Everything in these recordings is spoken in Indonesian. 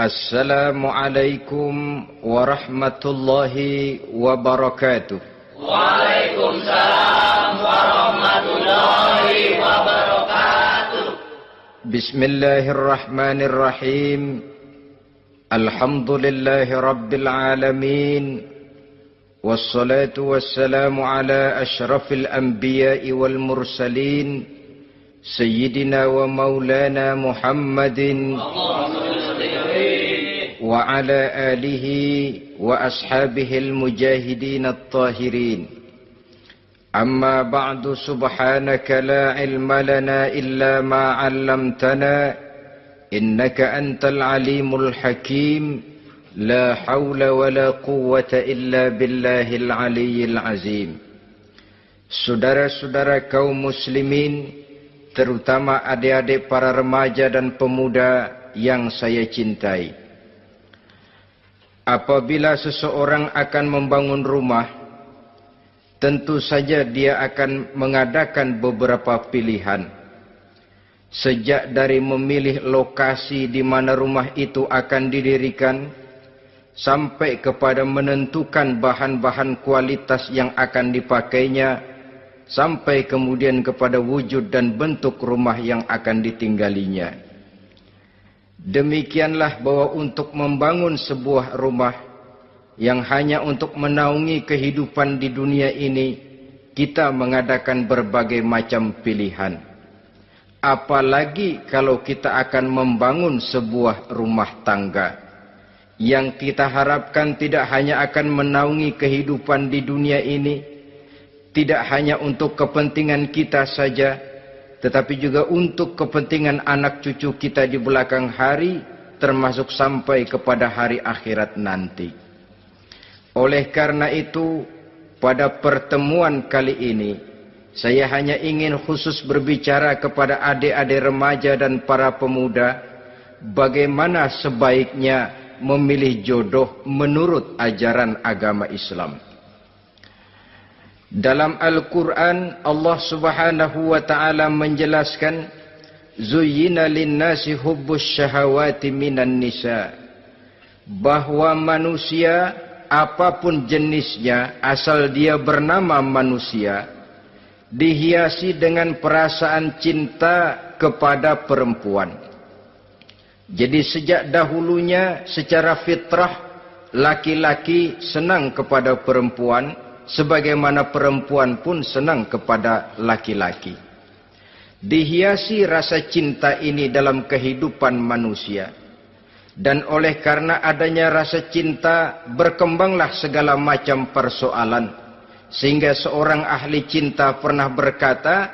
Assalamualaikum warahmatullahi wabarakatuh. Waalaikumsalam warahmatullahi wabarakatuh. Bismillahirrahmanirrahim. Alhamdulillahi rabbil alamin. Wassalatu wassalamu ala ashrafil anbiya'i wal mursalin. Sayyidina wa maulana Muhammadin wa ala alihi wa ashabihil mujahidin at-tahirin. Amma ba'du, subhanaka la ilma lana illa ma 'allamtana innaka antal alimul hakim. La hawla wa la quwwata illa billahil aliyyil azim. Saudara-saudara kaum muslimin, terutama adik-adik para remaja dan pemuda yang saya cintai. Apabila seseorang akan membangun rumah, tentu saja dia akan mengadakan beberapa pilihan. Sejak dari memilih lokasi di mana rumah itu akan didirikan, sampai kepada menentukan bahan-bahan kualitas yang akan dipakainya, sampai kemudian kepada wujud dan bentuk rumah yang akan ditinggalinya. Demikianlah bahwa untuk membangun sebuah rumah yang hanya untuk menaungi kehidupan di dunia ini, kita mengadakan berbagai macam pilihan. Apalagi kalau kita akan membangun sebuah rumah tangga yang kita harapkan tidak hanya akan menaungi kehidupan di dunia ini, tidak hanya untuk kepentingan kita saja, tetapi juga untuk kepentingan anak cucu kita di belakang hari, termasuk sampai kepada hari akhirat nanti. Oleh karena itu, pada pertemuan kali ini, saya hanya ingin khusus berbicara kepada adik-adik remaja dan para pemuda, bagaimana sebaiknya memilih jodoh menurut ajaran agama Islam. Dalam Al-Quran, Allah subhanahu wa ta'ala menjelaskan, Zuyyina linnasi hubbus syahawati minan nisa. Bahwa manusia, apapun jenisnya, asal dia bernama manusia, dihiasi dengan perasaan cinta kepada perempuan. Jadi sejak dahulunya, secara fitrah, laki-laki senang kepada perempuan, sebagaimana perempuan pun senang kepada laki-laki. Dihiasi rasa cinta ini dalam kehidupan manusia. Dan oleh karena adanya rasa cinta, berkembanglah segala macam persoalan. Sehingga seorang ahli cinta pernah berkata,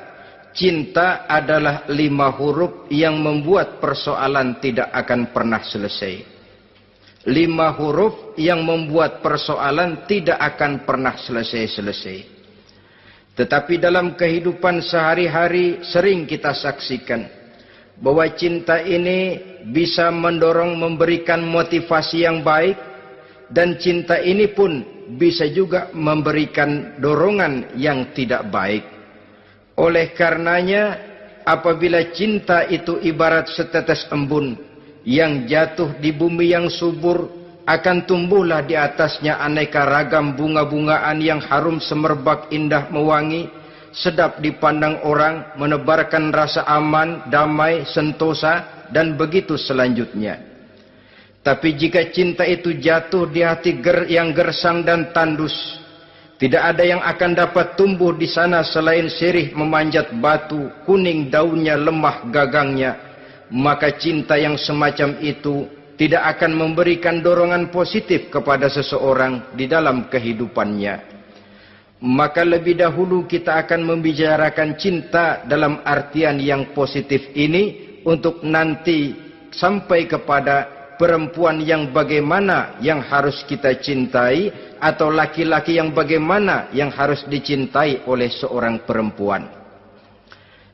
cinta adalah 5 huruf yang membuat persoalan tidak akan pernah selesai. 5 huruf yang membuat persoalan tidak akan pernah selesai-selesai. Tetapi dalam kehidupan sehari-hari sering kita saksikan bahwa cinta ini bisa mendorong, memberikan motivasi yang baik, dan cinta ini pun bisa juga memberikan dorongan yang tidak baik. Oleh karenanya, apabila cinta itu ibarat setetes embun yang jatuh di bumi yang subur, akan tumbuhlah di atasnya aneka ragam bunga-bungaan yang harum semerbak, indah mewangi, sedap dipandang orang, menebarkan rasa aman, damai, sentosa, dan begitu selanjutnya. Tapi jika cinta itu jatuh di hati yang gersang dan tandus, tidak ada yang akan dapat tumbuh di sana selain sirih memanjat batu, kuning daunnya, lemah gagangnya. Maka cinta yang semacam itu tidak akan memberikan dorongan positif kepada seseorang di dalam kehidupannya. Maka lebih dahulu kita akan membicarakan cinta dalam artian yang positif ini, untuk nanti sampai kepada perempuan yang bagaimana yang harus kita cintai, atau laki-laki yang bagaimana yang harus dicintai oleh seorang perempuan.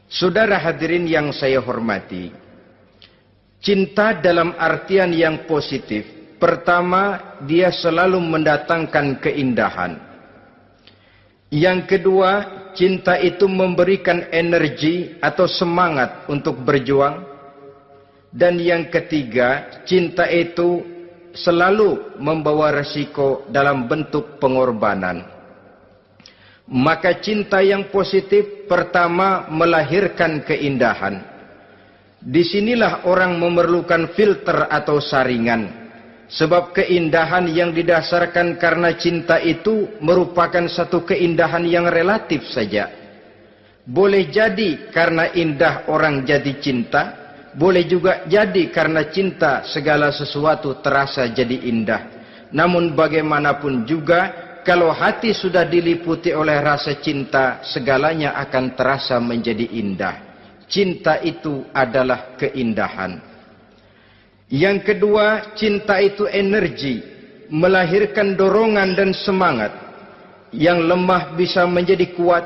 Saudara hadirin yang saya hormati, cinta dalam artian yang positif, pertama, dia selalu mendatangkan keindahan. Yang kedua, cinta itu memberikan energi atau semangat untuk berjuang. Dan yang ketiga, cinta itu selalu membawa resiko dalam bentuk pengorbanan. Maka cinta yang positif pertama melahirkan keindahan. Disinilah orang memerlukan filter atau saringan. Sebab keindahan yang didasarkan karena cinta itu merupakan satu keindahan yang relatif saja. Boleh jadi karena indah orang jadi cinta, boleh juga jadi karena cinta segala sesuatu terasa jadi indah. Namun bagaimanapun juga, kalau hati sudah diliputi oleh rasa cinta, segalanya akan terasa menjadi indah. Cinta itu adalah keindahan. Yang kedua, cinta itu energi, melahirkan dorongan dan semangat. Yang lemah bisa menjadi kuat,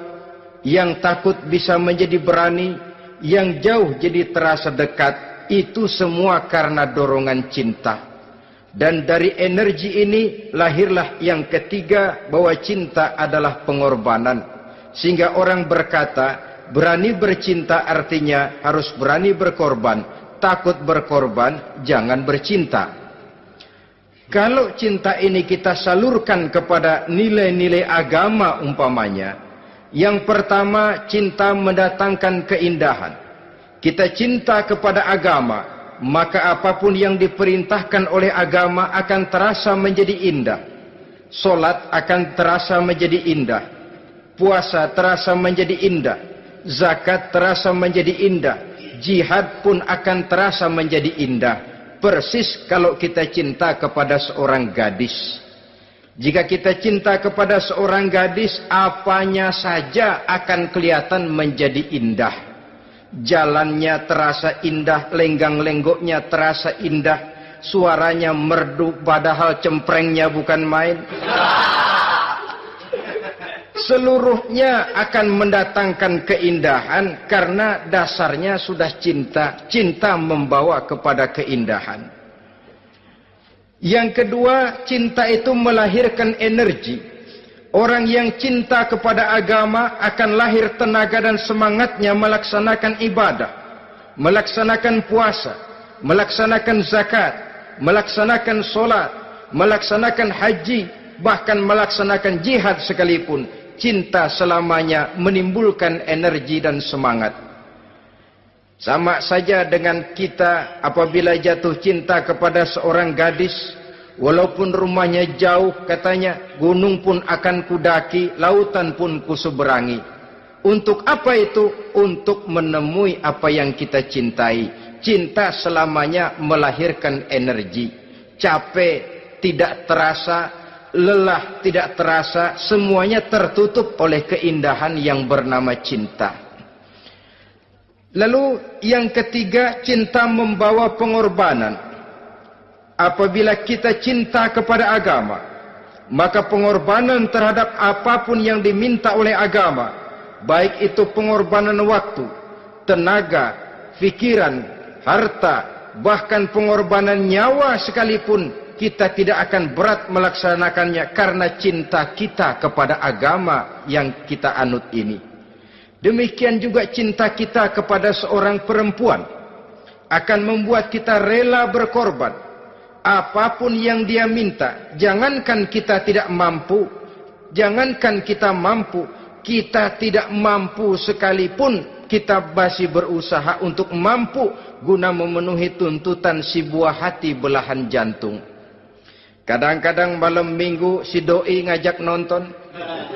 yang takut bisa menjadi berani, yang jauh jadi terasa dekat. Itu semua karena dorongan cinta. Dan dari energi ini lahirlah yang ketiga, bahwa cinta adalah pengorbanan. Sehingga orang berkata, berani bercinta artinya harus berani berkorban. Takut berkorban, jangan bercinta. Kalau cinta ini kita salurkan kepada nilai-nilai agama umpamanya, yang pertama, cinta mendatangkan keindahan. Kita cinta kepada agama, maka apapun yang diperintahkan oleh agama akan terasa menjadi indah. Solat akan terasa menjadi indah. Puasa terasa menjadi indah. Zakat terasa menjadi indah. Jihad pun akan terasa menjadi indah. Persis kalau kita cinta kepada seorang gadis. Jika kita cinta kepada seorang gadis, apanya saja akan kelihatan menjadi indah. Jalannya terasa indah, lenggang-lenggoknya terasa indah, suaranya merdu padahal cemprengnya bukan main. Seluruhnya akan mendatangkan keindahan karena dasarnya sudah cinta. Cinta membawa kepada keindahan. Yang kedua, cinta itu melahirkan energi. Orang yang cinta kepada agama akan lahir tenaga dan semangatnya melaksanakan ibadah, melaksanakan puasa, melaksanakan zakat, melaksanakan solat, melaksanakan haji, bahkan melaksanakan jihad sekalipun. Cinta selamanya menimbulkan energi dan semangat. Sama saja dengan kita apabila jatuh cinta kepada seorang gadis, walaupun rumahnya jauh, katanya, gunung pun akan kudaki, lautan pun kuseberangi. Untuk apa itu? Untuk menemui apa yang kita cintai. Cinta selamanya melahirkan energi. Capek tidak terasa, lelah tidak terasa, semuanya tertutup oleh keindahan yang bernama cinta. Lalu yang ketiga, cinta membawa pengorbanan. Apabila kita cinta kepada agama, maka pengorbanan terhadap apapun yang diminta oleh agama, baik itu pengorbanan waktu, tenaga, pikiran, harta, bahkan pengorbanan nyawa sekalipun, kita tidak akan berat melaksanakannya karena cinta kita kepada agama yang kita anut ini. Demikian juga cinta kita kepada seorang perempuan akan membuat kita rela berkorban. Apapun yang dia minta, jangankan kita tidak mampu, jangankan kita mampu, kita tidak mampu sekalipun, kita masih berusaha untuk mampu guna memenuhi tuntutan si buah hati belahan jantung. Kadang-kadang malam minggu si doi ngajak nonton.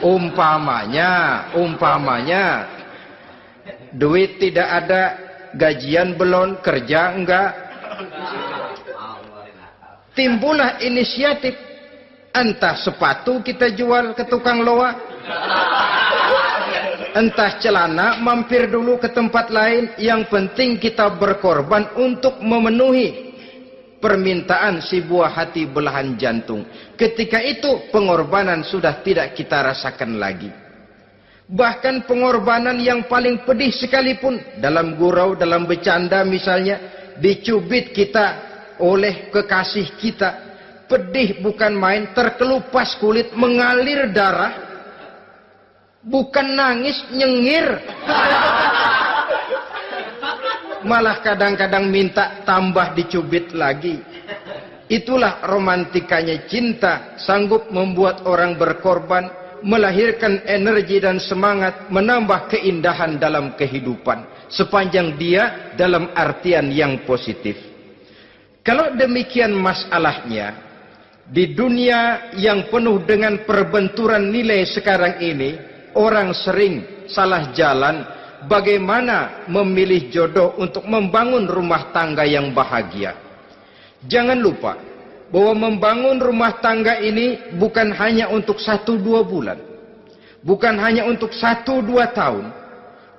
Umpamanya, duit tidak ada, gajian belum, kerja enggak. Timbullah inisiatif. Entah sepatu kita jual ke tukang loa, entah celana mampir dulu ke tempat lain. Yang penting kita berkorban untuk memenuhi permintaan si buah hati belahan jantung. Ketika itu pengorbanan sudah tidak kita rasakan lagi. Bahkan pengorbanan yang paling pedih sekalipun, dalam gurau, dalam bercanda misalnya, dicubit kita oleh kekasih kita, pedih bukan main, terkelupas kulit, mengalir darah, bukan nangis, nyengir. malah kadang-kadang minta tambah dicubit lagi. Itulah romantikanya cinta, sanggup membuat orang berkorban, melahirkan energi dan semangat, menambah keindahan dalam kehidupan, sepanjang dia dalam artian yang positif. Kalau demikian masalahnya, di dunia yang penuh dengan perbenturan nilai sekarang ini, orang sering salah jalan bagaimana memilih jodoh untuk membangun rumah tangga yang bahagia. Jangan lupa bahwa membangun rumah tangga ini bukan hanya untuk 1-2 bulan, bukan hanya untuk 1-2 tahun,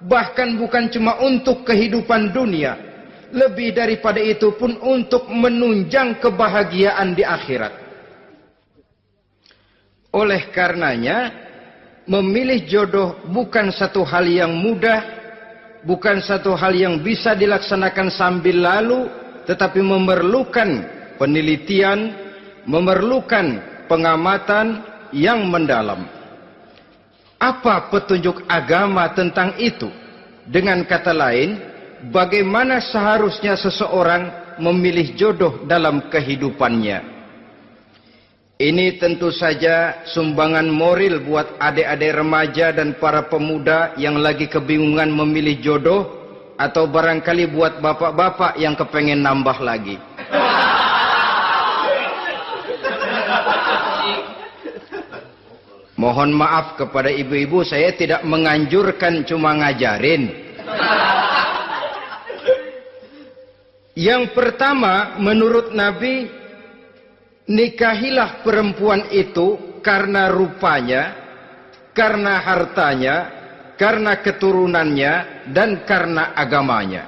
bahkan bukan cuma untuk kehidupan dunia, lebih daripada itu pun untuk menunjang kebahagiaan di akhirat. Oleh karenanya, memilih jodoh bukan satu hal yang mudah, bukan satu hal yang bisa dilaksanakan sambil lalu, tetapi memerlukan penelitian, memerlukan pengamatan yang mendalam. Apa petunjuk agama tentang itu? Dengan kata lain, bagaimana seharusnya seseorang memilih jodoh dalam kehidupannya? Ini tentu saja sumbangan moral buat adik-adik remaja dan para pemuda yang lagi kebingungan memilih jodoh, atau barangkali buat bapak-bapak yang kepengen nambah lagi. Mohon maaf kepada ibu-ibu, saya tidak menganjurkan, cuma ngajarin. Yang pertama, menurut Nabi, nikahilah perempuan itu karena rupanya, karena hartanya, karena keturunannya, dan karena agamanya.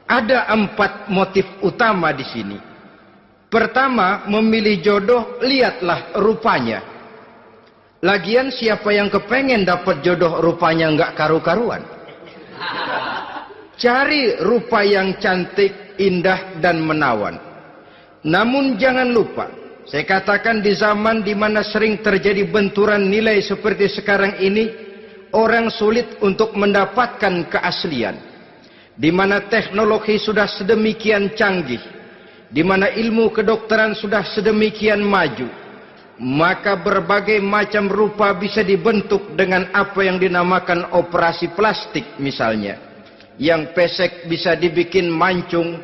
Ada 4 motif utama di sini. Pertama, memilih jodoh, lihatlah rupanya. Lagian siapa yang kepengen dapat jodoh rupanya nggak karu-karuan? Cari rupa yang cantik, indah, dan menawan. Namun jangan lupa, saya katakan di zaman di mana sering terjadi benturan nilai seperti sekarang ini, orang sulit untuk mendapatkan keaslian. Di mana teknologi sudah sedemikian canggih, di mana ilmu kedokteran sudah sedemikian maju, maka berbagai macam rupa bisa dibentuk dengan apa yang dinamakan operasi plastik misalnya. Yang pesek bisa dibikin mancung,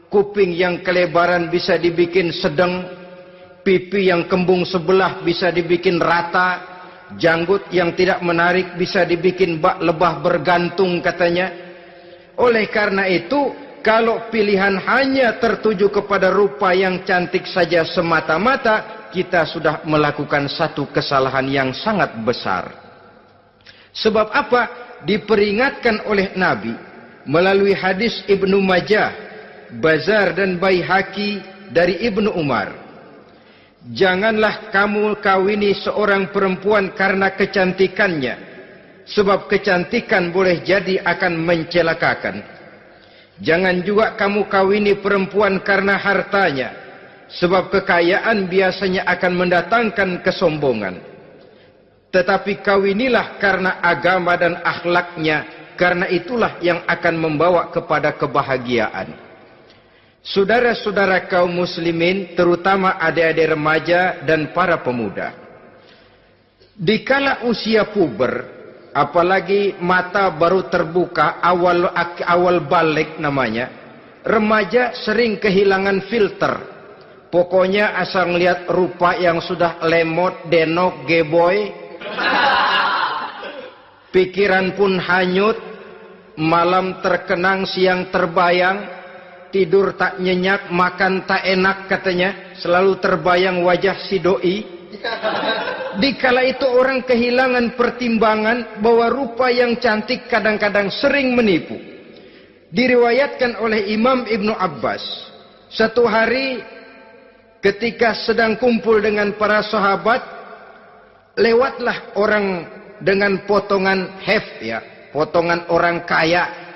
kuping yang kelebaran bisa dibikin sedang, pipi yang kembung sebelah bisa dibikin rata, janggut yang tidak menarik bisa dibikin bak lebah bergantung katanya. Oleh karena itu, kalau pilihan hanya tertuju kepada rupa yang cantik saja semata-mata, kita sudah melakukan satu kesalahan yang sangat besar. Sebab apa? Diperingatkan oleh Nabi melalui hadis Ibnu Majah, Bazar dan Baihaqi dari Ibnu Umar. Janganlah kamu kawini seorang perempuan karena kecantikannya, sebab kecantikan boleh jadi akan mencelakakan. Jangan juga kamu kawini perempuan karena hartanya, sebab kekayaan biasanya akan mendatangkan kesombongan. Tetapi kawinilah karena agama dan akhlaknya, karena itulah yang akan membawa kepada kebahagiaan. Saudara-saudara kaum muslimin, terutama adik-adik remaja dan para pemuda, dikala usia puber, apalagi mata baru terbuka, awal balik namanya, remaja sering kehilangan filter. Pokoknya asal ngelihat rupa yang sudah lemot, denok, geboy, pikiran pun hanyut, malam terkenang, siang terbayang, tidur tak nyenyak, makan tak enak katanya, selalu terbayang wajah si doi. Dikala itu orang kehilangan pertimbangan bahwa rupa yang cantik kadang-kadang sering menipu. Diriwayatkan oleh Imam Ibnu Abbas, satu hari ketika sedang kumpul dengan para sahabat, lewatlah orang dengan potongan potongan orang kaya.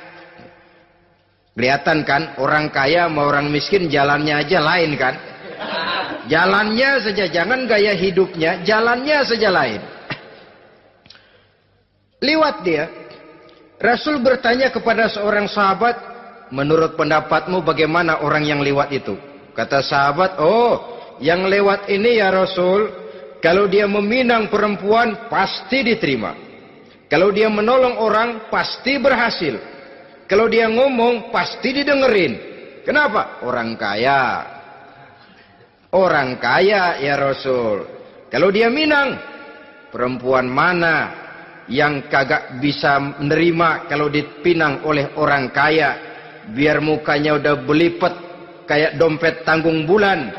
Kelihatan kan, orang kaya sama orang miskin jalannya aja lain kan. Jalannya saja, jangan gaya hidupnya, jalannya saja lain. Liwat dia, Rasul bertanya kepada seorang sahabat, menurut pendapatmu bagaimana orang yang lewat itu? Kata sahabat, oh, yang lewat ini ya Rasul, kalau dia meminang perempuan pasti diterima. Kalau dia menolong orang pasti berhasil. Kalau dia ngomong pasti didengerin. Kenapa? Orang kaya. Orang kaya ya Rasul. Kalau dia minang, perempuan mana yang kagak bisa menerima kalau dipinang oleh orang kaya? Biar mukanya udah belipet kayak dompet tanggung bulan.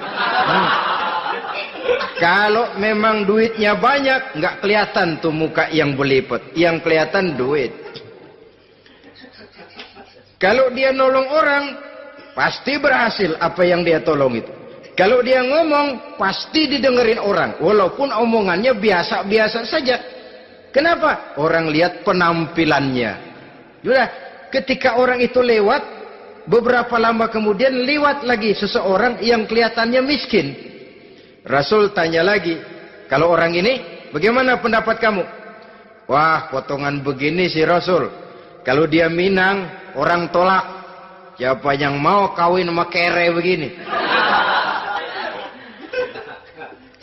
Kalau memang duitnya banyak, nggak kelihatan tuh muka yang belipet. Yang kelihatan duit. Kalau dia nolong orang, pasti berhasil apa yang dia tolong itu. Kalau dia ngomong, pasti didengerin orang. Walaupun omongannya biasa-biasa saja. Kenapa? Orang lihat penampilannya. Sudah, ketika orang itu lewat, beberapa lama kemudian lewat lagi seseorang yang kelihatannya miskin. Rasul tanya lagi, kalau orang ini, bagaimana pendapat kamu? Wah, potongan begini sih Rasul. Kalau dia minang, orang tolak. Siapa yang mau kawin sama kere begini?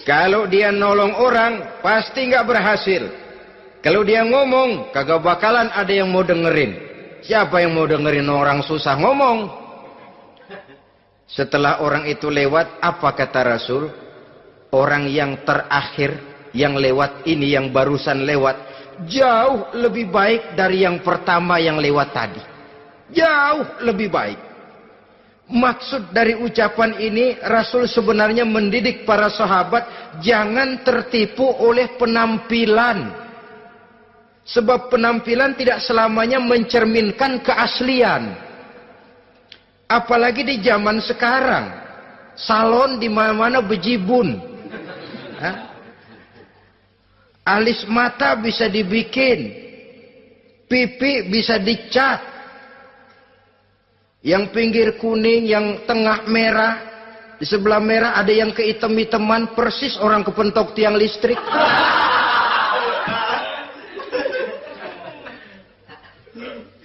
Kalau dia nolong orang, pasti nggak berhasil. Kalau dia ngomong, kagak bakalan ada yang mau dengerin. Siapa yang mau dengerin orang susah ngomong? Setelah orang itu lewat, apa kata Rasul? Orang yang terakhir, yang lewat ini, yang barusan lewat, jauh lebih baik dari yang pertama yang lewat tadi. Jauh lebih baik. Maksud dari ucapan ini, Rasul sebenarnya mendidik para sahabat jangan tertipu oleh penampilan. Sebab penampilan tidak selamanya mencerminkan keaslian. Apalagi di zaman sekarang, salon di mana-mana bejibun. Alis mata bisa dibikin, pipi bisa dicat. Yang pinggir kuning, yang tengah merah, di sebelah merah ada yang kehitam-hitaman, persis orang kepentok tiang listrik.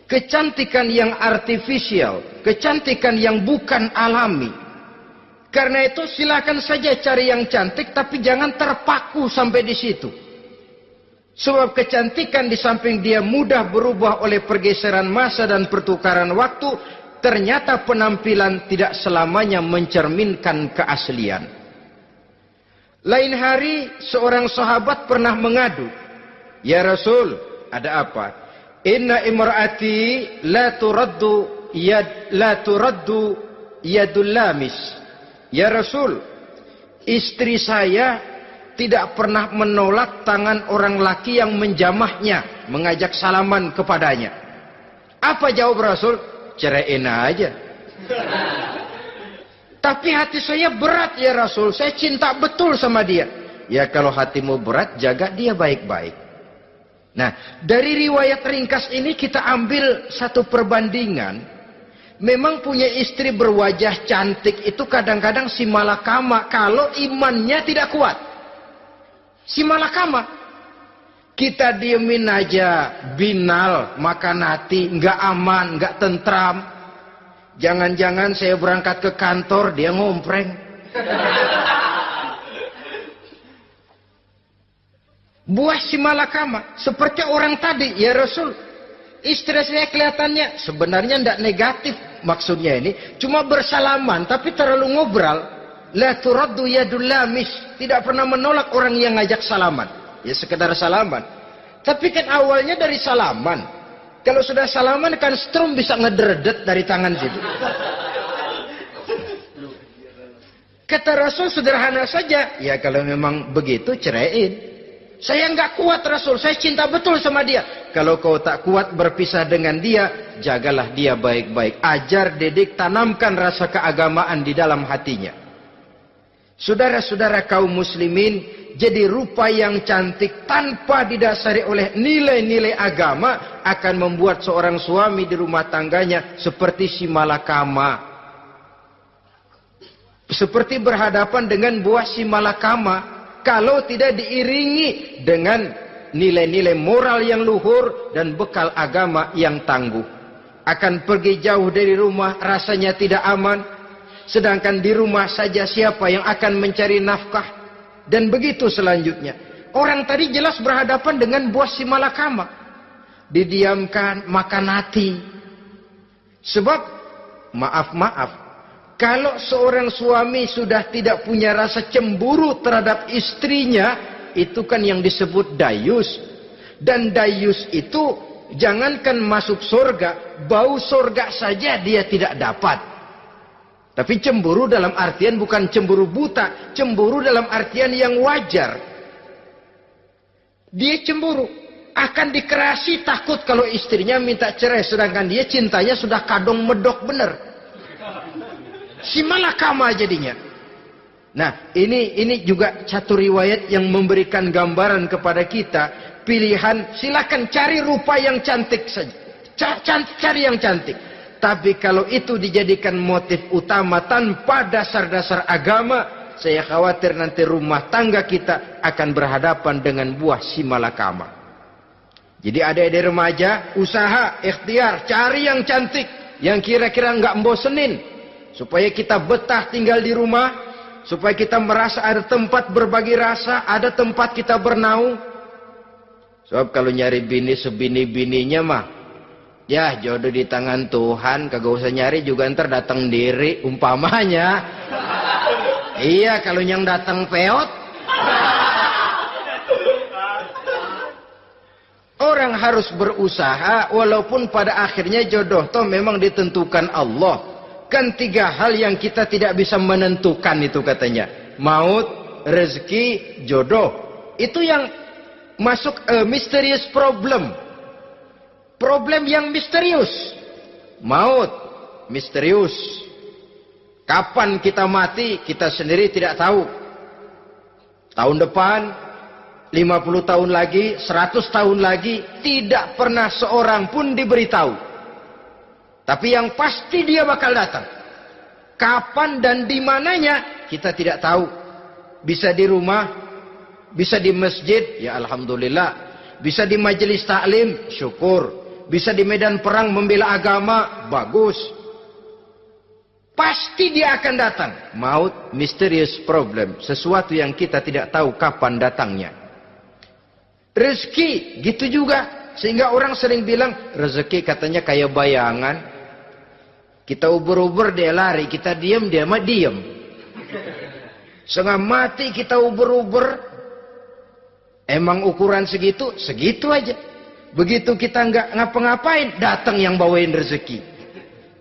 Kecantikan yang artifisial, kecantikan yang bukan alami. Karena itu silakan saja cari yang cantik, tapi jangan terpaku sampai di situ. Sebab kecantikan di samping dia mudah berubah oleh pergeseran masa dan pertukaran waktu, ternyata penampilan tidak selamanya mencerminkan keaslian. Lain hari seorang sahabat pernah mengadu, "Ya Rasul, ada apa? Inna imra'ati la turaddu yadul lamis." Ya Rasul, istri saya tidak pernah menolak tangan orang laki yang menjamahnya, mengajak salaman kepadanya. Apa jawab Rasul? Ceraiin aja. Tapi hati saya berat ya Rasul, saya cinta betul sama dia. Ya kalau hatimu berat, jaga dia baik-baik. Nah, dari riwayat ringkas ini kita ambil satu perbandingan. Memang punya istri berwajah cantik itu kadang-kadang si malakama kalau imannya tidak kuat. Si malakama. Kita diemin aja, binal, makan hati, nggak aman, nggak tentram. Jangan-jangan saya berangkat ke kantor, dia ngompreng. Buah si malakama, seperti orang tadi, ya Rasul. Istri saya kelihatannya sebenarnya tidak negatif maksudnya ini, cuma bersalaman, tapi terlalu ngobrol. La turaddu yadul lamis, tidak pernah menolak orang yang ngajak salaman. Ya sekedar salaman. Tapi kan awalnya dari salaman. Kalau sudah salaman kan strum bisa ngederdet dari tangan situ. Kata Rasul sederhana saja. Ya kalau memang begitu ceraiin. Saya nggak kuat Rasul. Saya cinta betul sama dia. Kalau kau tak kuat berpisah dengan dia, jagalah dia baik-baik. Ajar, didik, tanamkan rasa keagamaan di dalam hatinya. Saudara-saudara kaum muslimin, jadi rupa yang cantik tanpa didasari oleh nilai-nilai agama akan membuat seorang suami di rumah tangganya seperti si malakama. Seperti berhadapan dengan buah si malakama kalau tidak diiringi dengan nilai-nilai moral yang luhur dan bekal agama yang tangguh. akan pergi jauh dari rumah rasanya tidak aman, sedangkan di rumah saja siapa yang akan mencari nafkah, dan begitu selanjutnya. Orang tadi jelas berhadapan dengan buah si malakama, didiamkan, makan hati. Sebab maaf, kalau seorang suami sudah tidak punya rasa cemburu terhadap istrinya, itu kan yang disebut dayus. Dan dayus itu jangankan masuk surga, bau surga saja dia tidak dapat. Tapi cemburu dalam artian bukan cemburu buta, cemburu dalam artian yang wajar. Dia cemburu, akan dikerasi, takut kalau istrinya minta cerai, sedangkan dia cintanya sudah kadung medok bener. Si malakama jadinya. Nah, ini juga satu riwayat yang memberikan gambaran kepada kita. Pilihan, silakan cari rupa yang cantik saja. Cari yang cantik. Tapi kalau itu dijadikan motif utama tanpa dasar-dasar agama, saya khawatir nanti rumah tangga kita akan berhadapan dengan buah si malakama. Jadi adik-adik remaja, usaha, ikhtiar, cari yang cantik, yang kira-kira nggak membosenin. Supaya kita betah tinggal di rumah, supaya kita merasa ada tempat berbagi rasa, ada tempat kita bernaung. Sebab kalau nyari bini sebini-bininya mah, ya jodoh di tangan Tuhan, kagak usah nyari juga ntar datang diri, umpamanya. Iya, kalau yang datang peot. Orang harus berusaha, walaupun pada akhirnya jodoh toh memang ditentukan Allah. Kan 3 hal yang kita tidak bisa menentukan itu katanya. Maut, rezeki, jodoh. Itu yang masuk mysterious problem. Problem yang misterius. Maut, misterius. Kapan kita mati, kita sendiri tidak tahu. Tahun depan, 50 tahun lagi, 100 tahun lagi, tidak pernah seorang pun diberitahu. Tapi yang pasti dia bakal datang. Kapan dan di mananya kita tidak tahu. Bisa di rumah, bisa di masjid, ya alhamdulillah. Bisa di majelis taklim, syukur. Bisa di medan perang membela agama, bagus. Pasti dia akan datang. Maut, mysterious problem. Sesuatu yang kita tidak tahu kapan datangnya. Rezeki, gitu juga. Sehingga orang sering bilang, rezeki katanya kayak bayangan. Kita uber-uber dia lari, kita diam dia mah diam. Setengah mati kita uber-uber. Emang ukuran segitu, segitu aja. Begitu kita nggak ngapa-ngapain, datang yang bawain rezeki.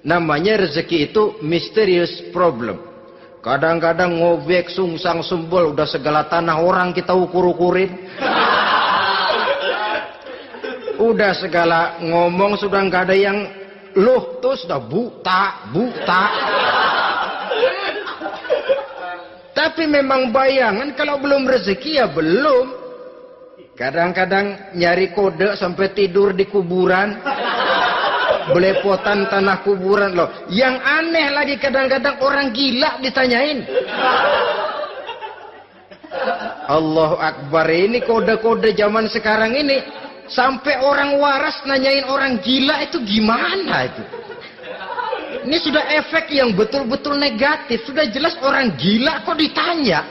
Namanya rezeki itu mysterious problem. Kadang-kadang ngobek, sungsang, sumbul, udah segala tanah orang kita ukur-ukurin. Udah segala ngomong sudah nggak ada yang loh, tuh sudah buta. Tapi memang bayangan, kalau belum rezeki ya belum. Kadang-kadang nyari kode sampai tidur di kuburan. Belepotan tanah kuburan loh. Yang aneh lagi kadang-kadang orang gila ditanyain. Allahu Akbar, ini kode-kode zaman sekarang ini. Sampai orang waras nanyain orang gila, itu gimana itu? Ini sudah efek yang betul-betul negatif. Sudah jelas orang gila kok ditanya.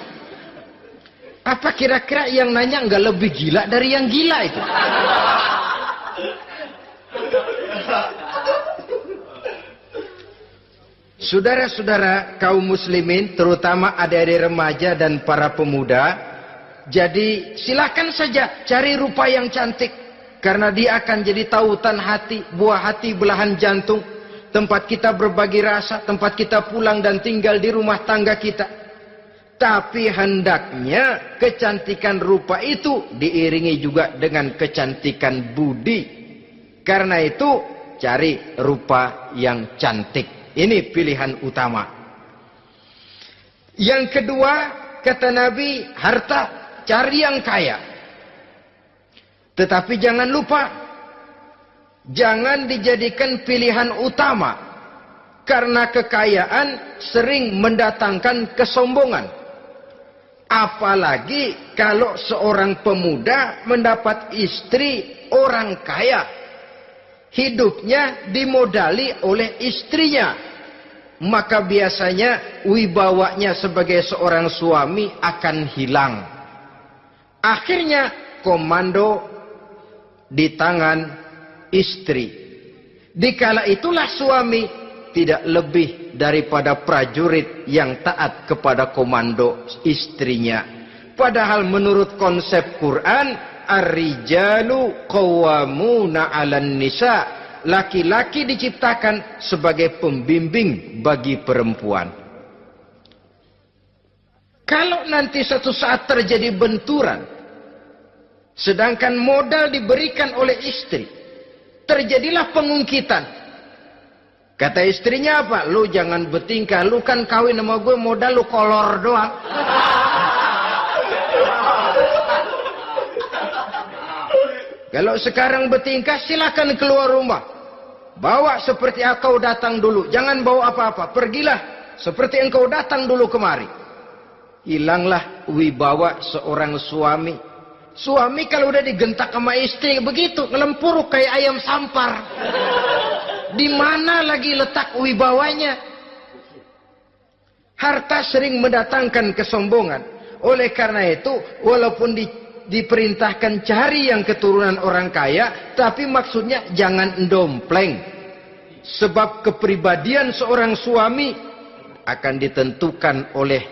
Apa kira-kira yang nanya nggak lebih gila dari yang gila itu? Saudara-saudara kaum muslimin, terutama adik-adik remaja dan para pemuda, jadi silakan saja cari rupa yang cantik. Karena dia akan jadi tautan hati, buah hati belahan jantung. Tempat kita berbagi rasa, tempat kita pulang dan tinggal di rumah tangga kita. Tapi hendaknya kecantikan rupa itu diiringi juga dengan kecantikan budi. Karena itu cari rupa yang cantik. Ini pilihan utama. Yang kedua, kata Nabi, harta, cari yang kaya. Tetapi jangan lupa, jangan dijadikan pilihan utama. Karena kekayaan sering mendatangkan kesombongan. Apalagi kalau seorang pemuda mendapat istri orang kaya. hidupnya dimodali oleh istrinya, maka biasanya wibawanya sebagai seorang suami akan hilang. Akhirnya komando di tangan istri. Dikala itulah suami tidak lebih daripada prajurit yang taat kepada komando istrinya. Padahal menurut konsep Quran, ar-rijalu qawwamuna 'alan nisa, laki-laki diciptakan sebagai pembimbing bagi perempuan. Kalau nanti suatu saat terjadi benturan, sedangkan modal diberikan oleh istri, terjadilah pengungkitan. Kata istrinya apa? Lu jangan bertingkah, lu kan kawin sama gue modal lu kolor doang. Kalau sekarang bertingkah silakan keluar rumah. Bawa seperti engkau datang dulu, jangan bawa apa-apa. Pergilah seperti engkau datang dulu kemari. Hilanglah wibawa seorang suami. Suami kalau udah digentak sama istri begitu, ngelempuruk kayak ayam sampar. Di mana lagi letak wibawanya? Harta sering mendatangkan kesombongan. Oleh karena itu, walaupun diperintahkan cari yang keturunan orang kaya, tapi maksudnya jangan dompleng. Sebab kepribadian seorang suami akan ditentukan oleh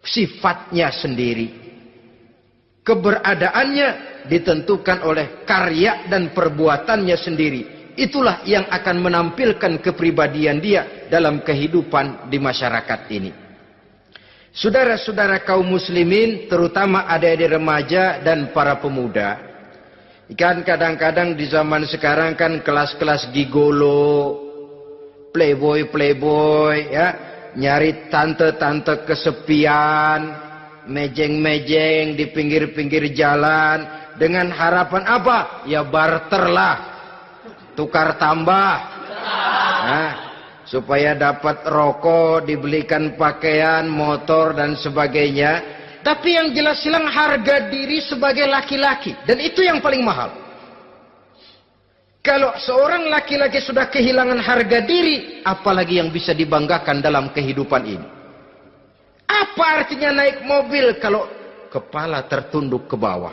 sifatnya sendiri. Keberadaannya ditentukan oleh karya dan perbuatannya sendiri. Itulah yang akan menampilkan kepribadian dia dalam kehidupan di masyarakat ini. Saudara-saudara kaum muslimin, terutama adik-adik remaja dan para pemuda, kan kadang-kadang di zaman sekarang kan kelas-kelas gigolo, playboy ya, nyari tante-tante kesepian, mejeng-mejeng di pinggir-pinggir jalan dengan harapan apa? Ya barterlah, tukar tambah, nah, supaya dapat rokok, dibelikan pakaian, motor dan sebagainya. Tapi yang jelas hilang harga diri sebagai laki-laki, dan itu yang paling mahal. Kalau seorang laki-laki sudah kehilangan harga diri, apalagi yang bisa dibanggakan dalam kehidupan ini? Apa artinya naik mobil kalau kepala tertunduk ke bawah?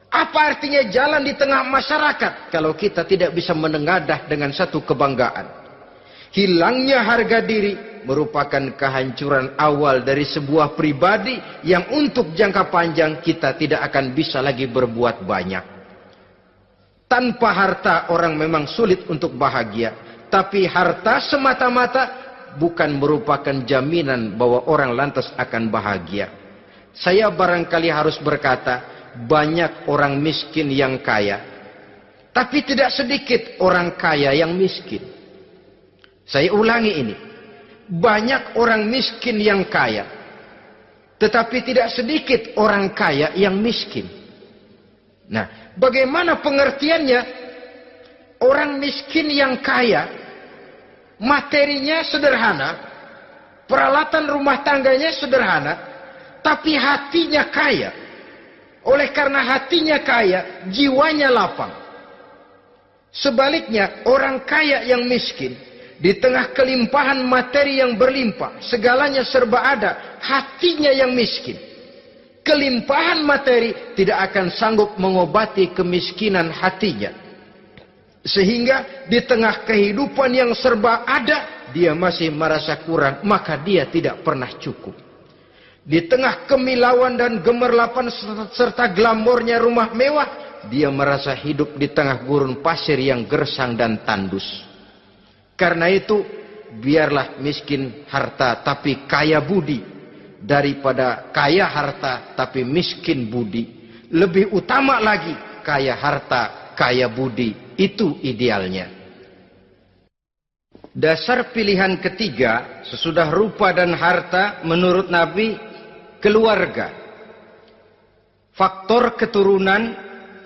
Apa artinya jalan di tengah masyarakat kalau kita tidak bisa menengadah dengan satu kebanggaan? Hilangnya harga diri merupakan kehancuran awal dari sebuah pribadi yang untuk jangka panjang kita tidak akan bisa lagi berbuat banyak. Tanpa harta orang memang sulit untuk bahagia, tapi harta semata-mata bukan merupakan jaminan bahwa orang lantas akan bahagia. Saya barangkali harus berkata, banyak orang miskin yang kaya, tapi tidak sedikit orang kaya yang miskin. Saya ulangi ini, banyak orang miskin yang kaya, tetapi tidak sedikit orang kaya yang miskin. Nah, bagaimana pengertiannya? Orang miskin yang kaya, materinya sederhana, peralatan rumah tangganya sederhana, tapi hatinya kaya. Oleh karena hatinya kaya, jiwanya lapang. Sebaliknya, orang kaya yang miskin, di tengah kelimpahan materi yang berlimpah, segalanya serba ada, hatinya yang miskin. Kelimpahan materi tidak akan sanggup mengobati kemiskinan hatinya. Sehingga di tengah kehidupan yang serba ada, dia masih merasa kurang, maka dia tidak pernah cukup. Di tengah kemilauan dan gemerlapan serta glamornya rumah mewah, dia merasa hidup di tengah gurun pasir yang gersang dan tandus. Karena itu, biarlah miskin harta tapi kaya budi, daripada kaya harta tapi miskin budi. Lebih utama lagi, kaya harta, kaya budi. Itu idealnya. Dasar pilihan ketiga, sesudah rupa dan harta, menurut Nabi, keluarga. Faktor keturunan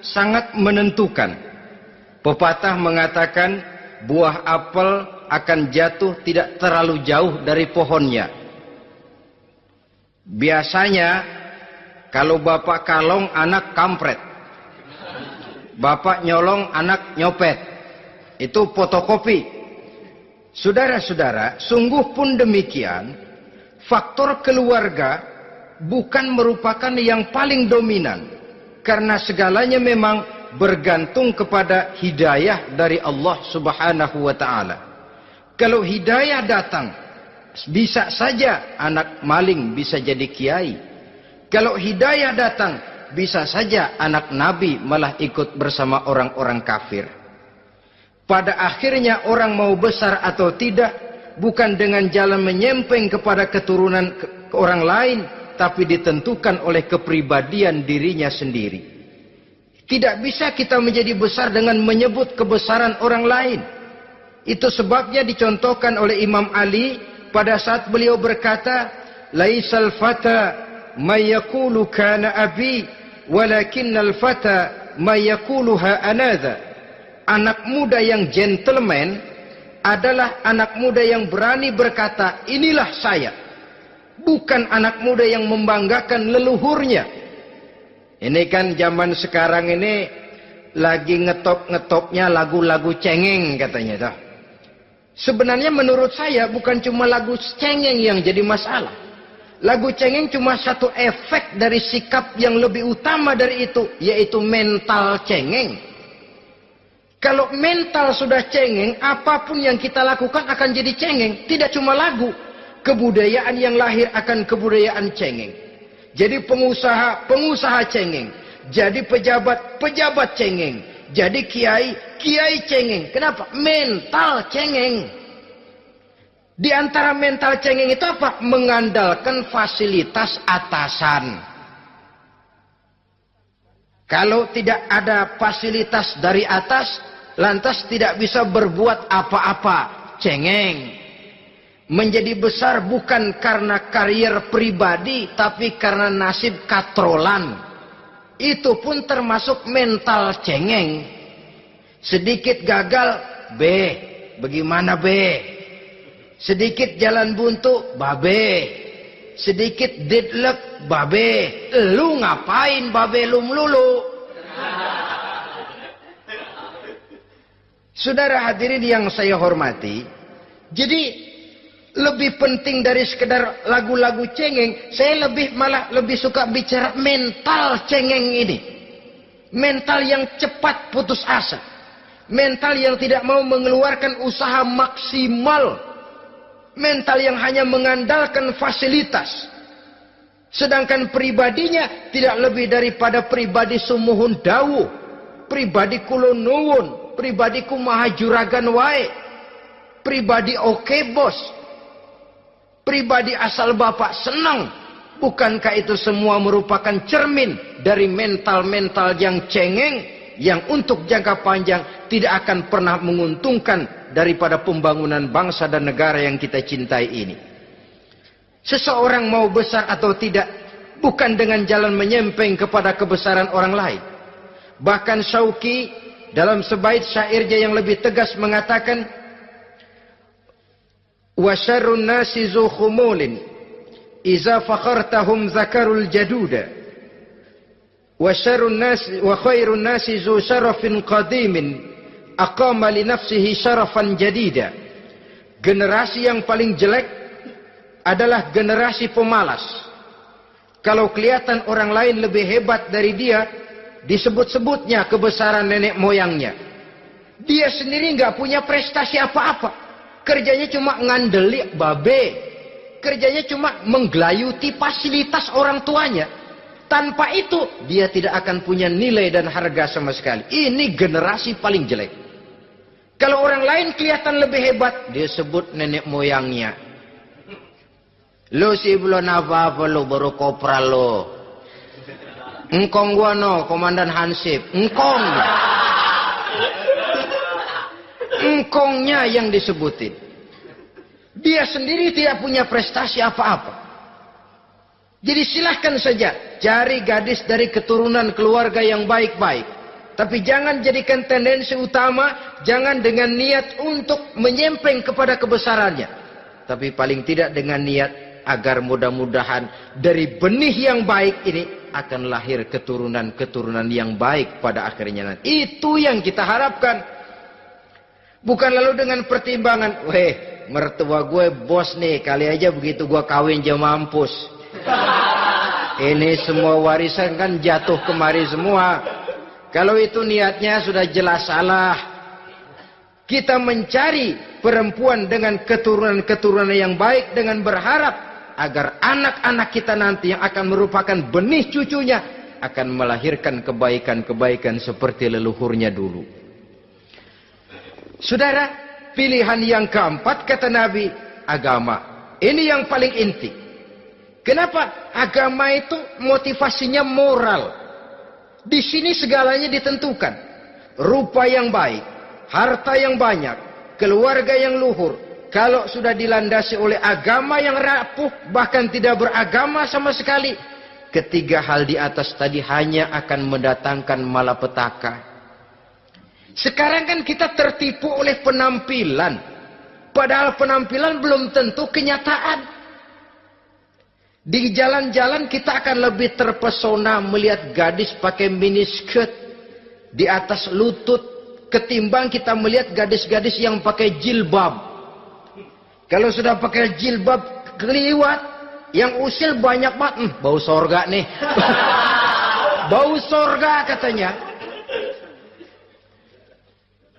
sangat menentukan. Pepatah mengatakan, buah apel akan jatuh tidak terlalu jauh dari pohonnya. Biasanya, kalau bapak kalong, anak kampret. Bapak nyolong, anak nyopet. Itu fotokopi. Saudara-saudara, sungguh pun demikian, faktor keluarga bukan merupakan yang paling dominan. Karena segalanya memang bergantung kepada hidayah dari Allah Subhanahu wa ta'ala. Kalau hidayah datang, bisa saja anak maling bisa jadi kiai. Kalau hidayah datang, bisa saja anak Nabi malah ikut bersama orang-orang kafir. Pada akhirnya orang mau besar atau tidak, bukan dengan jalan menyempeng kepada keturunan orang lain, tapi ditentukan oleh kepribadian dirinya sendiri. Tidak bisa kita menjadi besar dengan menyebut kebesaran orang lain. Itu sebabnya dicontohkan oleh Imam Ali pada saat beliau berkata, "Laisal fata may yaqulu kana abi, walakinnal fata may yaquluha anadha." Anak muda yang gentleman adalah anak muda yang berani berkata, "Inilah saya." Bukan anak muda yang membanggakan leluhurnya. Ini kan zaman sekarang ini lagi ngetop-ngetopnya lagu-lagu cengeng katanya dah. Sebenarnya menurut saya bukan cuma lagu cengeng yang jadi masalah. Lagu cengeng cuma satu efek dari sikap yang lebih utama dari itu, yaitu mental cengeng. Kalau mental sudah cengeng, apapun yang kita lakukan akan jadi cengeng. Tidak cuma lagu, kebudayaan yang lahir akan kebudayaan cengeng. Jadi pengusaha cengeng. Jadi pejabat cengeng. Jadi kiai cengeng. Kenapa? Mental cengeng. Di antara mental cengeng itu apa? Mengandalkan fasilitas atasan. Kalau tidak ada fasilitas dari atas, lantas tidak bisa berbuat apa-apa. Cengeng. Menjadi besar bukan karena karier pribadi, tapi karena nasib katrolan. Itu pun termasuk mental cengeng. Sedikit gagal, bagaimana sedikit jalan buntu, sedikit deadlock, lu ngapain lu melulu? Saudara hadirin yang saya hormati, jadi lebih penting dari sekedar lagu-lagu cengeng, saya malah lebih suka bicara mental cengeng ini. Mental yang cepat putus asa. Mental yang tidak mau mengeluarkan usaha maksimal. Mental yang hanya mengandalkan fasilitas. Sedangkan pribadinya tidak lebih daripada pribadi sumuhun dawuh, pribadi kulo nuwun, pribadi kumaha juragan wae, pribadi oke bos, pribadi asal bapak senang. Bukankah itu semua merupakan cermin dari mental-mental yang cengeng, yang untuk jangka panjang tidak akan pernah menguntungkan daripada pembangunan bangsa dan negara yang kita cintai ini. Seseorang mau besar atau tidak, bukan dengan jalan menyempeng kepada kebesaran orang lain. Bahkan Syauqi dalam sebaik syairnya yang lebih tegas mengatakan, wa syarrun nasi zu khumulin iza fakhartahum zakarul jaduda wa syarrun nasi wa khairun nasi zu syarafin qadimin aqama li nafsihi syarafan jadida. Generasi yang paling jelek adalah generasi pemalas. Kalau kelihatan orang lain lebih hebat dari dia, disebut-sebutnya kebesaran nenek moyangnya. Dia sendiri nggak punya prestasi apa-apa. Kerjanya cuma ngandeli babe. Kerjanya cuma menggelayuti fasilitas orang tuanya. Tanpa itu, dia tidak akan punya nilai dan harga sama sekali. Ini generasi paling jelek. Kalau orang lain kelihatan lebih hebat, dia sebut nenek moyangnya. Lo sih belum apa-apa lo, baru kopral lo. Engkong gua no, komandan Hansip. Engkongnya yang disebutin. Dia sendiri tidak punya prestasi apa-apa. Jadi silahkan saja cari gadis dari keturunan keluarga yang baik-baik. Tapi jangan jadikan tendensi utama, jangan dengan niat untuk menyempeng kepada kebesarannya. Tapi paling tidak dengan niat agar mudah-mudahan dari benih yang baik ini akan lahir keturunan-keturunan yang baik pada akhirnya nanti. Itu yang kita harapkan. Bukan lalu dengan pertimbangan, weh, mertua gue bos nih, kali aja begitu gue kawin aja mampus. Ini semua warisan kan jatuh kemari semua. Kalau itu niatnya sudah jelas salah. Kita mencari perempuan dengan keturunan-keturunan yang baik dengan berharap agar anak-anak kita nanti yang akan merupakan benih cucunya akan melahirkan kebaikan-kebaikan seperti leluhurnya dulu. Saudara, pilihan yang keempat kata Nabi, agama. Ini yang paling inti. Kenapa? Agama itu motivasinya moral. Di sini segalanya ditentukan. Rupa yang baik, harta yang banyak, keluarga yang luhur. Kalau sudah dilandasi oleh agama yang rapuh, bahkan tidak beragama sama sekali, ketiga hal di atas tadi hanya akan mendatangkan malapetaka. Sekarang kan kita tertipu oleh penampilan. Padahal penampilan belum tentu kenyataan. Di jalan-jalan kita akan lebih terpesona melihat gadis pakai miniskirt di atas lutut ketimbang kita melihat gadis-gadis yang pakai jilbab. Kalau sudah pakai jilbab keliwat, yang usil banyak banget, bau sorga nih. Bau sorga katanya.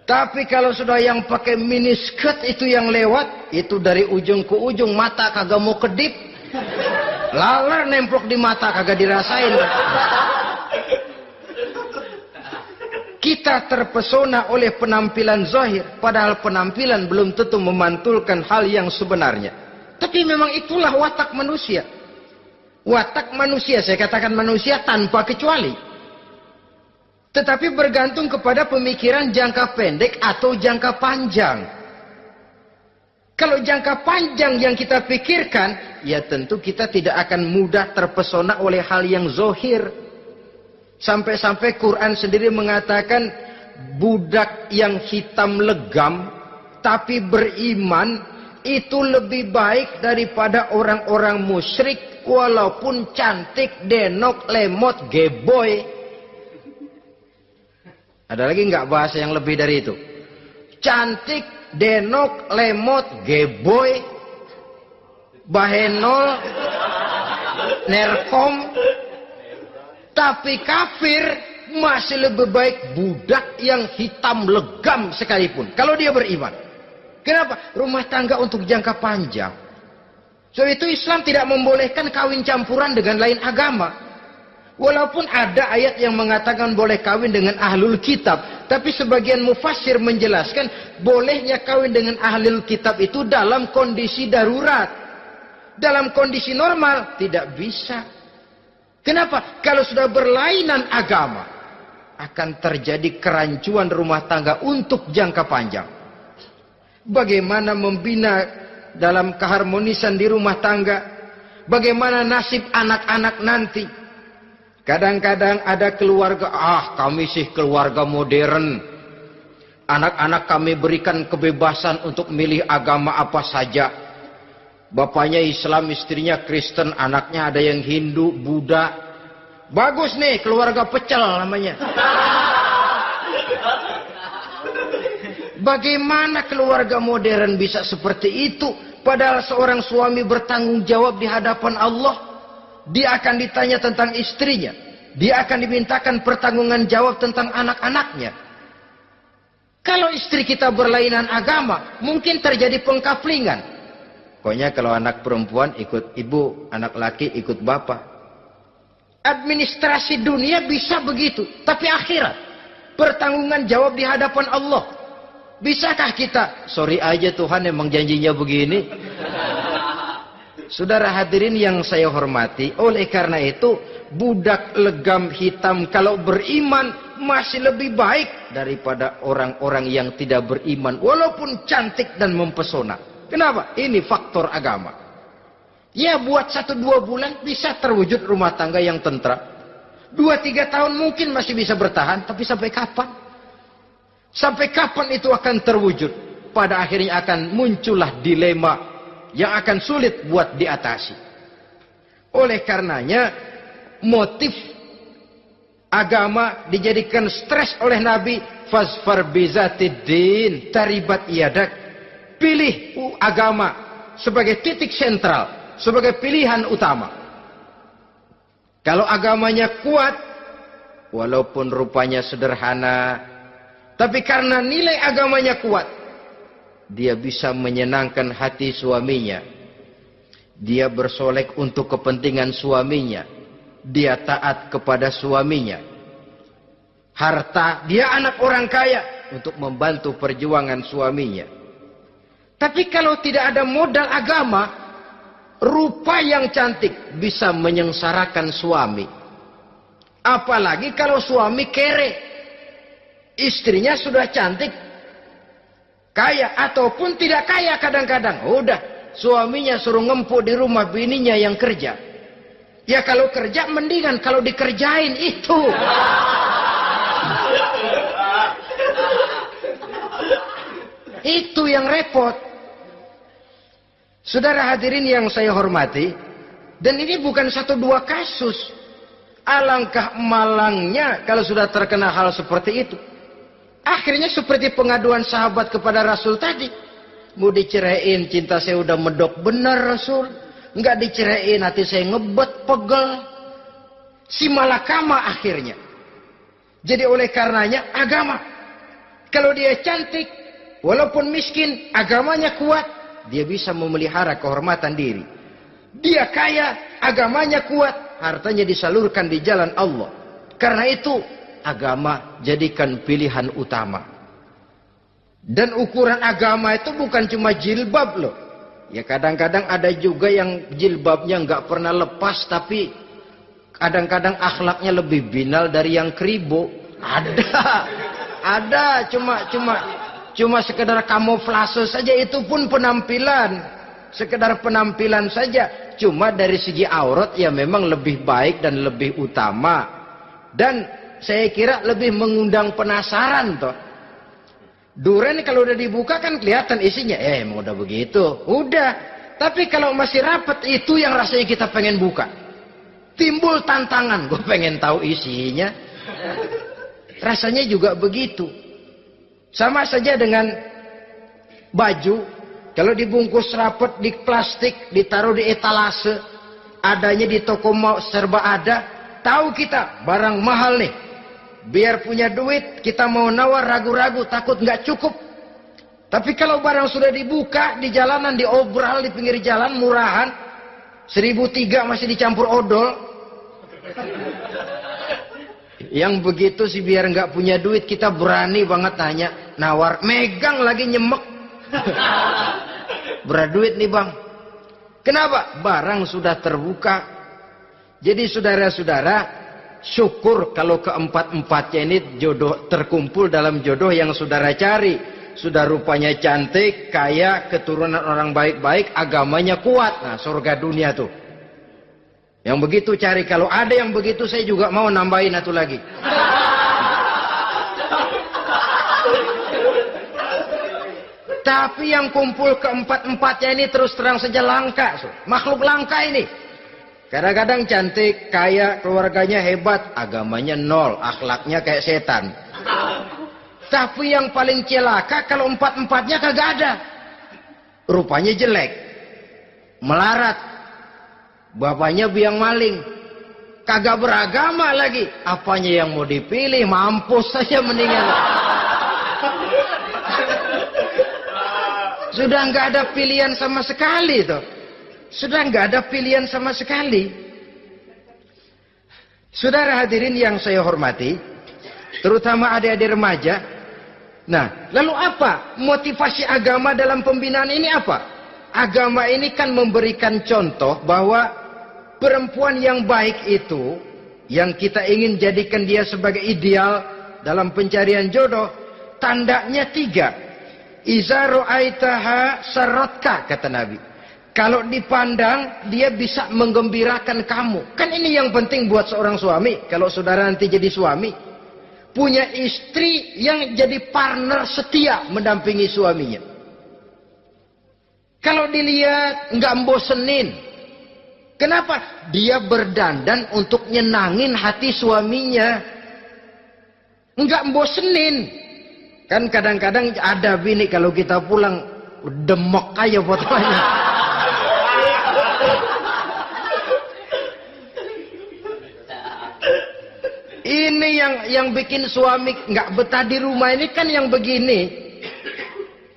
Tapi kalau sudah yang pakai miniskirt itu yang lewat, itu dari ujung ke ujung mata kagak mau kedip. Laler nemplok di mata kagak dirasain. Kita terpesona oleh penampilan zahir, padahal penampilan belum tentu memantulkan hal yang sebenarnya. Tapi memang itulah watak manusia. Watak manusia, saya katakan manusia tanpa kecuali. Tetapi bergantung kepada pemikiran jangka pendek atau jangka panjang. Kalau jangka panjang yang kita pikirkan, ya tentu kita tidak akan mudah terpesona oleh hal yang zahir. Sampai-sampai Quran sendiri mengatakan budak yang hitam legam tapi beriman itu lebih baik daripada orang-orang musyrik walaupun cantik, denok, lemot, geboy. Ada lagi nggak bahasa yang lebih dari itu? Cantik, denok, lemot, geboy, bahenol, nerkom, tapi kafir masih lebih baik budak yang hitam legam sekalipun. Kalau dia beriman. Kenapa? Rumah tangga untuk jangka panjang. So itu Islam tidak membolehkan kawin campuran dengan lain agama. Walaupun ada ayat yang mengatakan boleh kawin dengan ahlul kitab. Tapi sebagian mufassir menjelaskan bolehnya kawin dengan ahlul kitab itu dalam kondisi darurat. Dalam kondisi normal tidak bisa. Kenapa? Kalau sudah berlainan agama akan terjadi kerancuan rumah tangga untuk jangka panjang. Bagaimana membina dalam keharmonisan di rumah tangga? Bagaimana nasib anak-anak nanti? Kadang-kadang ada keluarga, kami sih keluarga modern. Anak-anak kami berikan kebebasan untuk milih agama apa saja. Bapaknya Islam, istrinya Kristen, anaknya ada yang Hindu, Buddha. Bagus nih, keluarga pecel namanya. Bagaimana keluarga modern bisa seperti itu? Padahal seorang suami bertanggung jawab di hadapan Allah. Dia akan ditanya tentang istrinya. Dia akan dimintakan pertanggungan jawab tentang anak-anaknya. Kalau istri kita berlainan agama, mungkin terjadi pengkaplingan. Pokoknya kalau anak perempuan ikut ibu, anak laki ikut bapak. Administrasi dunia bisa begitu. Tapi akhirat, pertanggungan jawab di hadapan Allah. Bisakah kita? Sorry aja Tuhan emang janjinya begini. Saudara hadirin yang saya hormati, oleh karena itu budak legam hitam kalau beriman masih lebih baik daripada orang-orang yang tidak beriman walaupun cantik dan mempesona. Kenapa? Ini faktor agama. Ya buat 1-2 bulan bisa terwujud rumah tangga yang tentram. 2-3 tahun mungkin masih bisa bertahan, tapi sampai kapan? Sampai kapan itu akan terwujud? Pada akhirnya akan muncullah dilema yang akan sulit buat diatasi. Oleh karenanya motif agama dijadikan stres oleh Nabi. Fasfar bizatiddin taribat yadak. Pilih agama sebagai titik sentral, sebagai pilihan utama. Kalau agamanya kuat, walaupun rupanya sederhana, tapi karena nilai agamanya kuat, dia bisa menyenangkan hati suaminya. Dia bersolek untuk kepentingan suaminya. Dia taat kepada suaminya. Harta, dia anak orang kaya untuk membantu perjuangan suaminya. Tapi kalau tidak ada modal agama, rupa yang cantik bisa menyengsarakan suami. Apalagi kalau suami kere. Istrinya sudah cantik, kaya ataupun tidak kaya kadang-kadang. Udah, suaminya suruh ngempuk di rumah bininya yang kerja. Ya kalau kerja mendingan kalau dikerjain itu. Itu yang repot. Saudara hadirin yang saya hormati, dan ini bukan satu dua kasus. Alangkah malangnya kalau sudah terkena hal seperti itu. Akhirnya seperti pengaduan sahabat kepada Rasul tadi. Mau diceraiin, cinta saya udah medok benar Rasul. Enggak diceraiin, hati saya ngebet, pegel. Si malakama akhirnya. Jadi oleh karenanya agama. Kalau dia cantik, walaupun miskin, agamanya kuat, dia bisa memelihara kehormatan diri. Dia kaya, agamanya kuat, hartanya disalurkan di jalan Allah. Karena itu, agama jadikan pilihan utama. Dan ukuran agama itu bukan cuma jilbab loh. Ya kadang-kadang ada juga yang jilbabnya nggak pernah lepas, tapi kadang-kadang akhlaknya lebih binal dari yang keribo. Ada, cuma sekedar kamuflase saja, itu pun penampilan. Sekedar penampilan saja. Cuma dari segi aurat ya memang lebih baik dan lebih utama. Dan saya kira lebih mengundang penasaran toh. Duren kalau udah dibuka kan kelihatan isinya. Emang udah begitu. Udah. Tapi kalau masih rapat, itu yang rasanya kita pengen buka. Timbul tantangan. Gue pengen tahu isinya. Rasanya juga begitu. Sama saja dengan baju. Kalau dibungkus rapat di plastik, ditaruh di etalase, adanya di toko mau serba ada. Tahu kita barang mahal nih. Biar punya duit, kita mau nawar ragu-ragu, takut nggak cukup. Tapi kalau barang sudah dibuka di jalanan, diobral di pinggir jalan, murahan, 1.003 masih dicampur odol. Yang begitu sih biar nggak punya duit, kita berani banget tanya, nawar, megang lagi nyemek. Berat duit nih bang. Kenapa? Barang sudah terbuka. Jadi saudara-saudara, syukur kalau keempat-empatnya ini jodoh terkumpul dalam jodoh yang saudara cari. Sudah rupanya cantik, kaya, keturunan orang baik-baik, agamanya kuat. Nah, surga dunia tuh. Yang begitu cari. Kalau ada yang begitu, saya juga mau nambahin satu lagi. Tapi yang kumpul keempat-empatnya ini terus terang saja langka. Makhluk langka ini. Kadang-kadang cantik, kaya, keluarganya hebat, agamanya nol, akhlaknya kayak setan. Tapi yang paling celaka kalau empat-empatnya kagak ada. Rupanya jelek, melarat, bapaknya biang maling, kagak beragama lagi. Apanya yang mau dipilih? Mampus saja mendingan. Sudah nggak ada pilihan sama sekali tuh. Sudah nggak ada pilihan sama sekali. Saudara hadirin yang saya hormati, terutama adik-adik remaja. Nah, lalu apa motivasi agama dalam pembinaan ini apa? Agama ini kan memberikan contoh bahwa perempuan yang baik itu, yang kita ingin jadikan dia sebagai ideal dalam pencarian jodoh, tandanya 3. Iza ra'aitaha saratka, kata Nabi. Kalau dipandang, dia bisa menggembirakan kamu. Kan ini yang penting buat seorang suami. Kalau saudara nanti jadi suami, punya istri yang jadi partner setia mendampingi suaminya. Kalau dilihat nggak bosenin, Kenapa? Dia berdandan untuk nyenangin hati suaminya. Enggak bosenin. Kan kadang-kadang ada bini kalau kita pulang demok aja fotonya. Ini yang bikin suami enggak betah di rumah ini kan yang begini.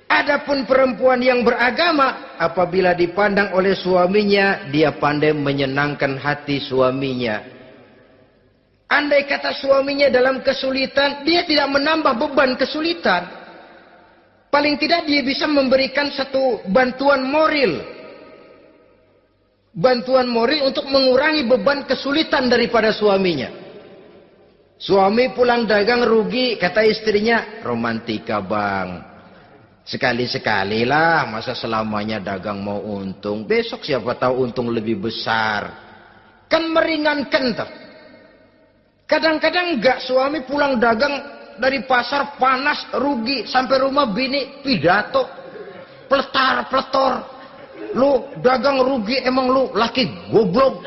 Adapun perempuan yang beragama, apabila dipandang oleh suaminya, dia pandai menyenangkan hati suaminya. Andai kata suaminya dalam kesulitan, dia tidak menambah beban kesulitan. Paling tidak dia bisa memberikan satu bantuan moral. Bantuan moral untuk mengurangi beban kesulitan daripada suaminya. Suami pulang dagang rugi, kata istrinya, romantika bang. Sekali-sekali lah, masa selamanya dagang mau untung. Besok siapa tahu untung lebih besar. Kan meringankan tuh. Kadang-kadang enggak, suami pulang dagang dari pasar panas, rugi. Sampai rumah bini pidato. Peletar-peletor. Lu dagang rugi, emang lu laki goblok.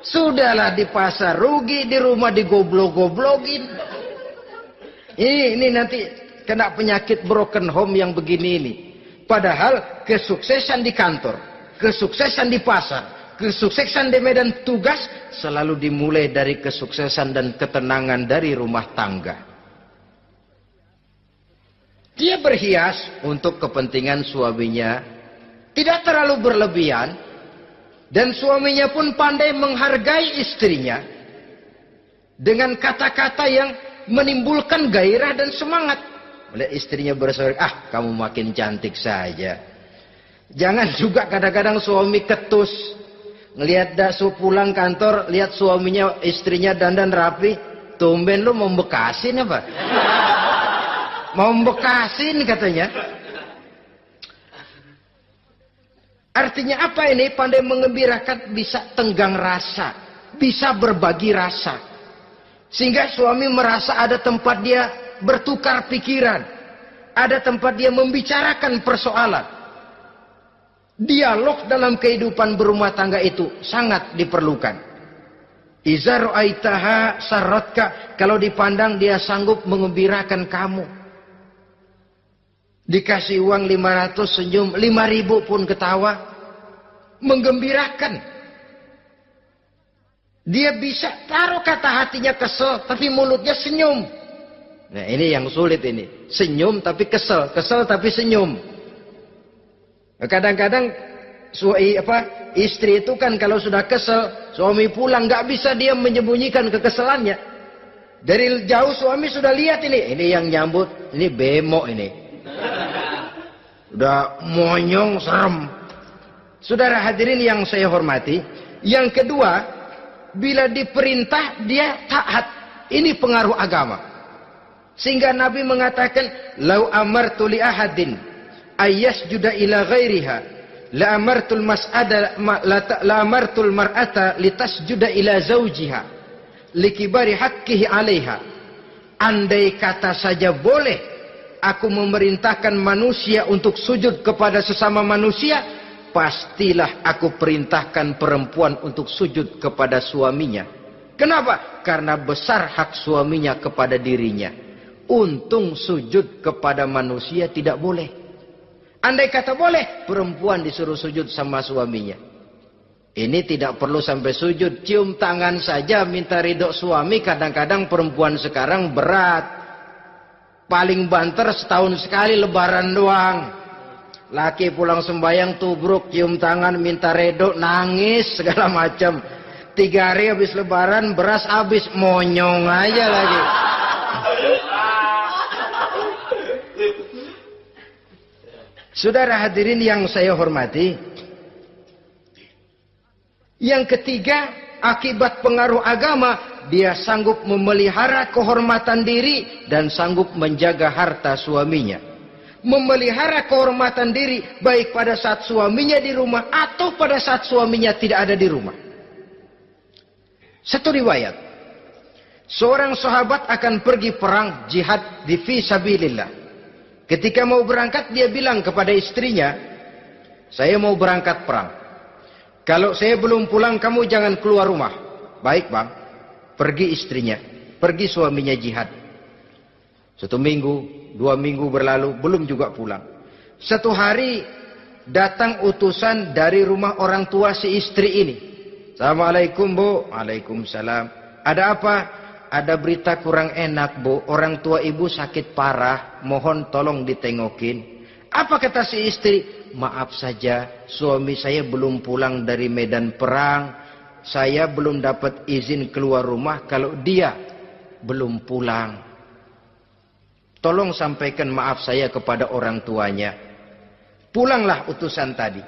Sudahlah di pasar rugi, di rumah digoblok-goblokin. Ini nanti kena penyakit broken home yang begini ini. Padahal kesuksesan di kantor, kesuksesan di pasar, kesuksesan di medan tugas selalu dimulai dari kesuksesan dan ketenangan dari rumah tangga. Dia berhias untuk kepentingan suaminya, tidak terlalu berlebihan, dan suaminya pun pandai menghargai istrinya dengan kata-kata yang menimbulkan gairah dan semangat. Oleh istrinya bersorak, kamu makin cantik saja. Jangan juga kadang-kadang suami ketus. Ngelihat dasu pulang kantor, lihat suaminya, istrinya dandan rapi. Tumben lu mau bekasin apa? Mau bekasin katanya. Artinya apa ini? Pandai mengembirakan, bisa tenggang rasa, bisa berbagi rasa. Sehingga suami merasa ada tempat dia bertukar pikiran. Ada tempat dia membicarakan persoalan. Dialog dalam kehidupan berumah tangga itu sangat diperlukan. Iza ra'aitaha sarratka, kalau dipandang dia sanggup mengembirakan kamu. Dikasih uang 500 senyum, 5.000 pun ketawa. Menggembirakan. Dia bisa taruh kata hatinya kesel, tapi mulutnya senyum. Nah ini yang sulit ini. Senyum tapi kesel, kesel tapi senyum. Kadang-kadang istri itu kan kalau sudah kesel, suami pulang nggak bisa dia menyembunyikan kekesalannya. Dari jauh suami sudah lihat ini yang nyambut, ini bemo ini. Udah monyong, serem. Saudara hadirin yang saya hormati, yang kedua, bila diperintah dia taat. Ini pengaruh agama. Sehingga Nabi mengatakan, "Lau amartu li ahadin ayyasjuda ila ghairiha, la amartul mar'ata litasjuda ila zawjiha, likibari haqqihi 'alaiha." Andai kata saja boleh aku memerintahkan manusia untuk sujud kepada sesama manusia, pastilah aku perintahkan perempuan untuk sujud kepada suaminya. Kenapa? Karena besar hak suaminya kepada dirinya. Untung sujud kepada manusia tidak boleh. Andai kata boleh, perempuan disuruh sujud sama suaminya. Ini tidak perlu sampai sujud, cium tangan saja minta ridho suami. Kadang-kadang perempuan sekarang berat. Paling banter setahun sekali lebaran doang. Laki pulang sembahyang tubruk, cium tangan, minta redo, nangis segala macam. 3 hari habis lebaran, beras habis, monyong aja lagi. Saudara hadirin yang saya hormati, yang ketiga, akibat pengaruh agama, dia sanggup memelihara kehormatan diri dan sanggup menjaga harta suaminya. Memelihara kehormatan diri baik pada saat suaminya di rumah atau pada saat suaminya tidak ada di rumah. Satu riwayat, seorang sahabat akan pergi perang jihad di fi sabilillah. Ketika mau berangkat dia bilang kepada istrinya, saya mau berangkat perang. Kalau saya belum pulang kamu jangan keluar rumah. Baik bang. Pergi istrinya, pergi suaminya jihad. 1 minggu, 2 minggu berlalu, belum juga pulang. Satu hari datang utusan dari rumah orang tua si istri ini. Assalamualaikum bu. Waalaikumsalam. Ada apa? Ada berita kurang enak bu. Orang tua ibu sakit parah. Mohon tolong ditengokin. Apa kata si istri? Maaf saja, suami saya belum pulang dari medan perang. Saya belum dapat izin keluar rumah kalau dia belum pulang. Tolong sampaikan maaf saya kepada orang tuanya. Pulanglah utusan tadi.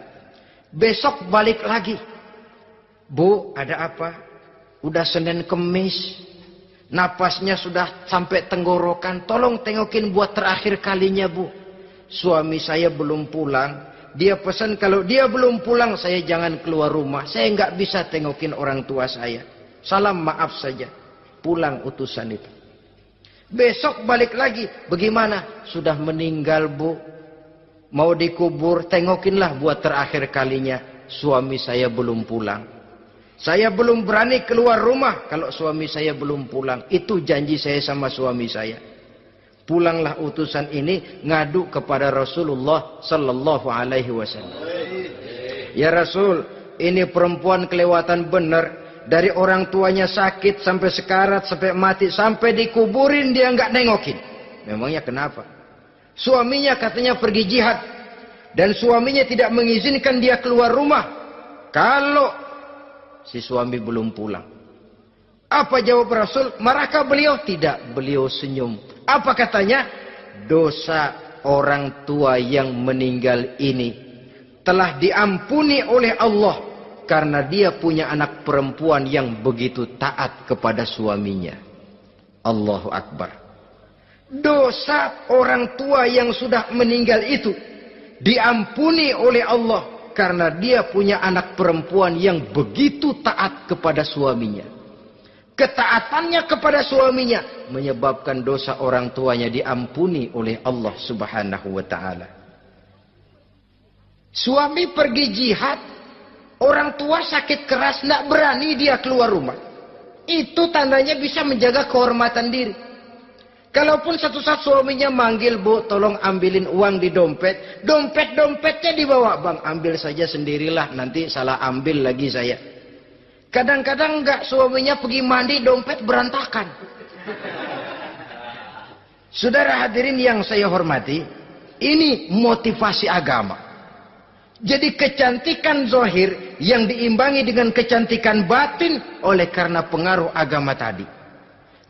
Besok balik lagi. Bu, ada apa? Udah Senin Kemis. Napasnya sudah sampai tenggorokan. Tolong tengokin buat terakhir kalinya bu. Suami saya belum pulang. Dia pesan kalau dia belum pulang saya jangan keluar rumah. Saya nggak bisa tengokin orang tua saya. Salam maaf saja. Pulang utusan itu. Besok balik lagi. Bagaimana? Sudah meninggal bu. Mau dikubur. Tengokinlah buat terakhir kalinya. Suami saya belum pulang. Saya belum berani keluar rumah kalau suami saya belum pulang. Itu janji saya sama suami saya. Pulanglah utusan ini ngadu kepada Rasulullah sallallahu alaihi wasallam. Ya Rasul, ini perempuan kelewatan benar. Dari orang tuanya sakit sampai sekarat, sampai mati, sampai dikuburin dia nggak nengokin. Memangnya kenapa? Suaminya katanya pergi jihad. Dan suaminya tidak mengizinkan dia keluar rumah kalau si suami belum pulang. Apa jawab Rasul? Marahkah beliau? Tidak, beliau senyum. Apa katanya? Dosa orang tua yang meninggal ini telah diampuni oleh Allah karena dia punya anak perempuan yang begitu taat kepada suaminya. Allahu Akbar. Dosa orang tua yang sudah meninggal itu diampuni oleh Allah karena dia punya anak perempuan yang begitu taat kepada suaminya. Ketaatannya kepada suaminya menyebabkan dosa orang tuanya diampuni oleh Allah Subhanahu wa taala. Suami pergi jihad, orang tua sakit keras, tidak berani dia keluar rumah. Itu tandanya bisa menjaga kehormatan diri. Kalaupun satu saat suaminya manggil, bu tolong ambilin uang di dompet. Dompetnya dibawa, bang ambil saja sendirilah, nanti salah ambil lagi saya. Kadang-kadang enggak, suaminya pergi mandi, dompet berantakan. Saudara hadirin yang saya hormati, ini motivasi agama. Jadi kecantikan zahir yang diimbangi dengan kecantikan batin oleh karena pengaruh agama tadi.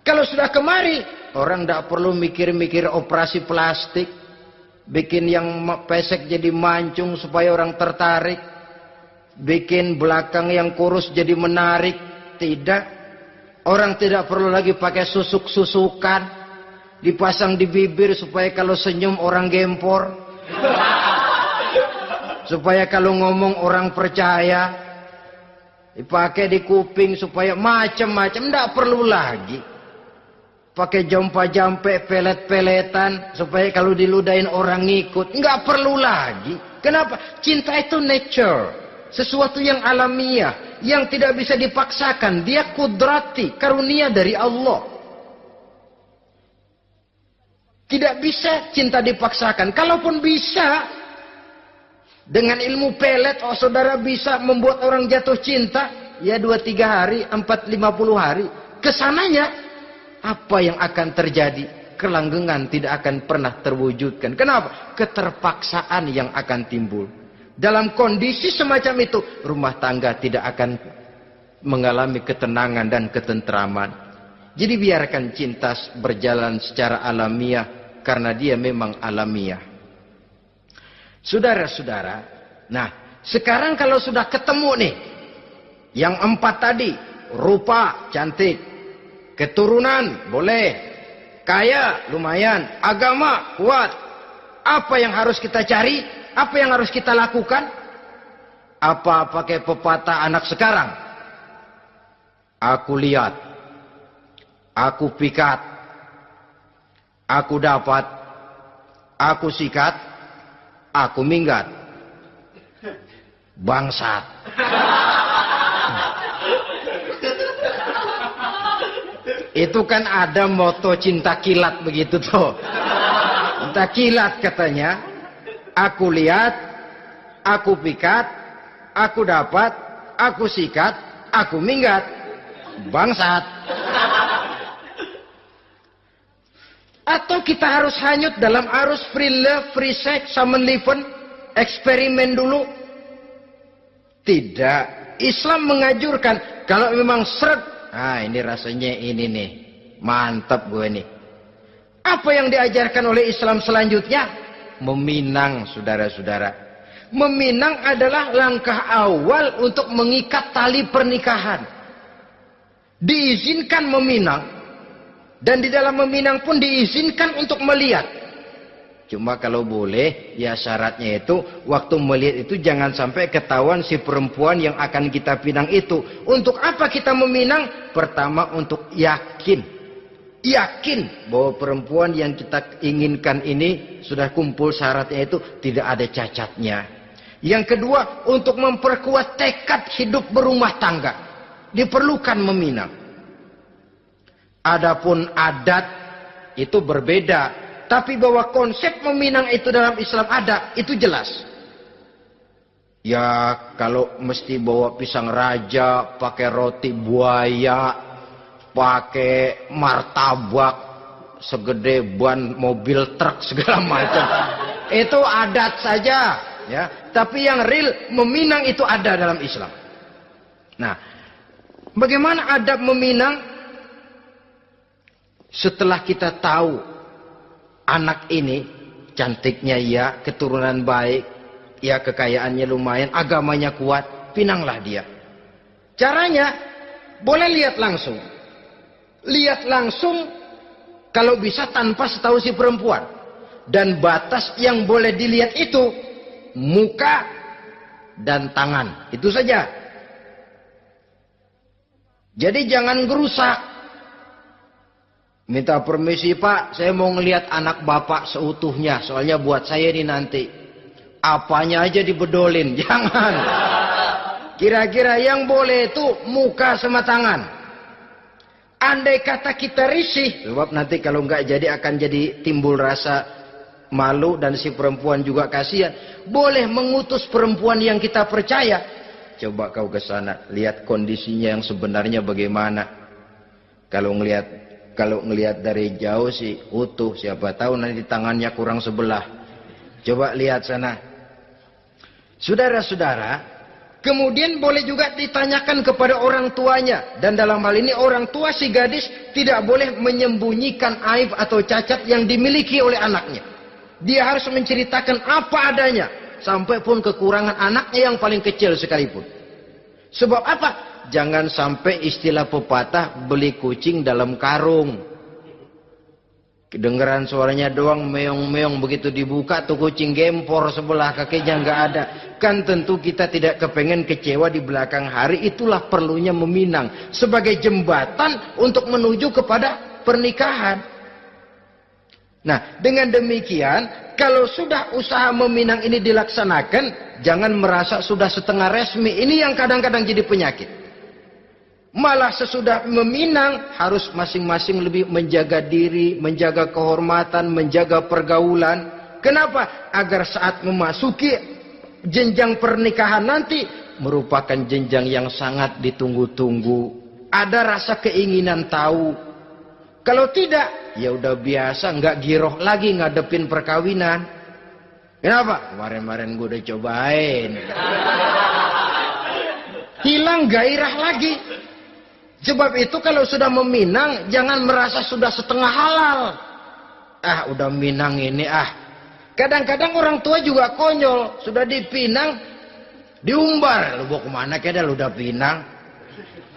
Kalau sudah kemari, orang tidak perlu mikir-mikir operasi plastik, bikin yang pesek jadi mancung supaya orang tertarik. Bikin belakang yang kurus jadi menarik. Tidak. Orang tidak perlu lagi pakai susuk-susukan. Dipasang di bibir supaya kalau senyum orang gempor. Supaya kalau ngomong orang percaya. Dipakai di kuping supaya macam-macam. Tidak perlu lagi. Pakai jompa-jampe, pelet-peletan. Supaya kalau diludahin orang ngikut. Nggak perlu lagi. Kenapa? Cinta itu nature. Sesuatu yang alamiah, yang tidak bisa dipaksakan. Dia kudrati, karunia dari Allah. Tidak bisa cinta dipaksakan. Kalaupun bisa, dengan ilmu pelet, oh saudara bisa membuat orang jatuh cinta. Ya 2-3 hari, 4-50 hari. Kesananya, apa yang akan terjadi? Kelanggengan tidak akan pernah terwujudkan. Kenapa? Keterpaksaan yang akan timbul. Dalam kondisi semacam itu, rumah tangga tidak akan mengalami ketenangan dan ketentraman. Jadi biarkan cinta berjalan secara alamiah, karena dia memang alamiah. Saudara-saudara, nah sekarang kalau sudah ketemu nih, yang 4 tadi, rupa cantik, keturunan boleh, kaya lumayan, agama kuat. Apa yang harus kita cari? Apa yang harus kita lakukan? Apa pakai pepatah anak sekarang? Aku lihat, aku pikat, aku dapat, aku sikat, aku minggat. Bangsat. Itu kan ada moto cinta kilat begitu tuh. Cinta kilat katanya. Aku lihat, aku pikat, aku dapat, aku sikat, aku minggat. Bangsat. Atau kita harus hanyut dalam arus free love, free sex, samenleven, eksperimen dulu? Tidak. Islam menganjurkan kalau memang seret, ini rasanya ini nih, mantap gue nih. Apa yang diajarkan oleh Islam selanjutnya? Meminang, saudara-saudara. Meminang adalah langkah awal untuk mengikat tali pernikahan. Diizinkan meminang. Dan di dalam meminang pun diizinkan untuk melihat. Cuma kalau boleh, ya syaratnya itu, waktu melihat itu jangan sampai ketahuan si perempuan yang akan kita pinang itu. Untuk apa kita meminang? Pertama, untuk yakin. Yakin bahwa perempuan yang kita inginkan ini sudah kumpul syaratnya itu, tidak ada cacatnya. Yang kedua, untuk memperkuat tekad hidup berumah tangga. Diperlukan meminang. Adapun adat itu berbeda, tapi bahwa konsep meminang itu dalam Islam ada, itu jelas. Ya kalau mesti bawa pisang raja, pakai roti buaya, pakai martabak segede ban mobil truk segala macam, itu adat saja, ya. Tapi yang real meminang itu ada dalam Islam. Nah, bagaimana adab meminang? Setelah kita tahu anak ini cantiknya ya, keturunan baik, ya kekayaannya lumayan, agamanya kuat, pinanglah dia. Caranya boleh lihat langsung. Lihat langsung kalau bisa tanpa setahu si perempuan. Dan batas yang boleh dilihat itu muka dan tangan. Itu saja. Jadi jangan gerusak. Minta permisi Pak, saya mau ngelihat anak bapak seutuhnya. Soalnya buat saya ini nanti. Apanya aja dibedolin, jangan. Kira-kira yang boleh itu muka sama tangan. Andai kata kita risih, sebab nanti kalau nggak jadi akan jadi timbul rasa malu dan si perempuan juga kasihan. Boleh mengutus perempuan yang kita percaya. Coba kau ke sana, lihat kondisinya yang sebenarnya bagaimana. Kalau ngelihat dari jauh sih utuh, siapa tahu nanti tangannya kurang sebelah. Coba lihat sana. Saudara-saudara, kemudian boleh juga ditanyakan kepada orang tuanya. Dan dalam hal ini orang tua si gadis tidak boleh menyembunyikan aib atau cacat yang dimiliki oleh anaknya. Dia harus menceritakan apa adanya. Sampai pun kekurangan anaknya yang paling kecil sekalipun. Sebab apa? Jangan sampai istilah pepatah beli kucing dalam karung. Kedengeran suaranya doang meong-meong, begitu dibuka tuh kucing gempor sebelah kakinya nggak ada. Kan tentu kita tidak kepengen kecewa di belakang hari. Itulah perlunya meminang sebagai jembatan untuk menuju kepada pernikahan. Nah, dengan demikian kalau sudah usaha meminang ini dilaksanakan, jangan merasa sudah setengah resmi. Ini yang kadang-kadang jadi penyakit. Malah sesudah meminang harus masing-masing lebih menjaga diri, menjaga kehormatan, menjaga pergaulan. Kenapa? Agar saat memasuki jenjang pernikahan nanti merupakan jenjang yang sangat ditunggu-tunggu. Ada rasa keinginan tahu. Kalau tidak, ya udah biasa, nggak giroh lagi ngadepin perkawinan. Kenapa? Kemarin-kemarin gue udah cobain. Hilang gairah lagi. Sebab itu kalau sudah meminang, jangan merasa sudah setengah halal. Udah minang ini Kadang-kadang orang tua juga konyol. Sudah dipinang, diumbar. Lu mau kemana kayaknya lu udah pinang.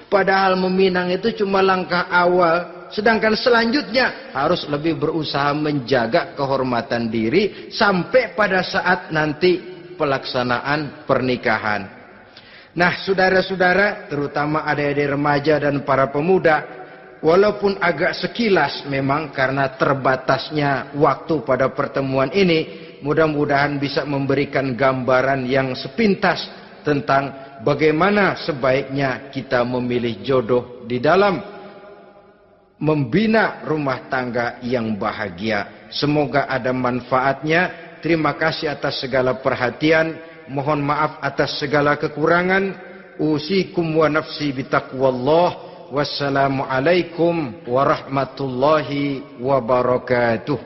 Padahal meminang itu cuma langkah awal. Sedangkan selanjutnya harus lebih berusaha menjaga kehormatan diri. Sampai pada saat nanti pelaksanaan pernikahan. Nah, saudara-saudara, terutama adik-adik remaja dan para pemuda, walaupun agak sekilas memang karena terbatasnya waktu pada pertemuan ini, mudah-mudahan bisa memberikan gambaran yang sepintas tentang bagaimana sebaiknya kita memilih jodoh di dalam membina rumah tangga yang bahagia. Semoga ada manfaatnya. Terima kasih atas segala perhatian. Mohon maaf atas segala kekurangan. Usikum wa nafsi bitaqwallah. Wassalamualaikum warahmatullahi wabarakatuh.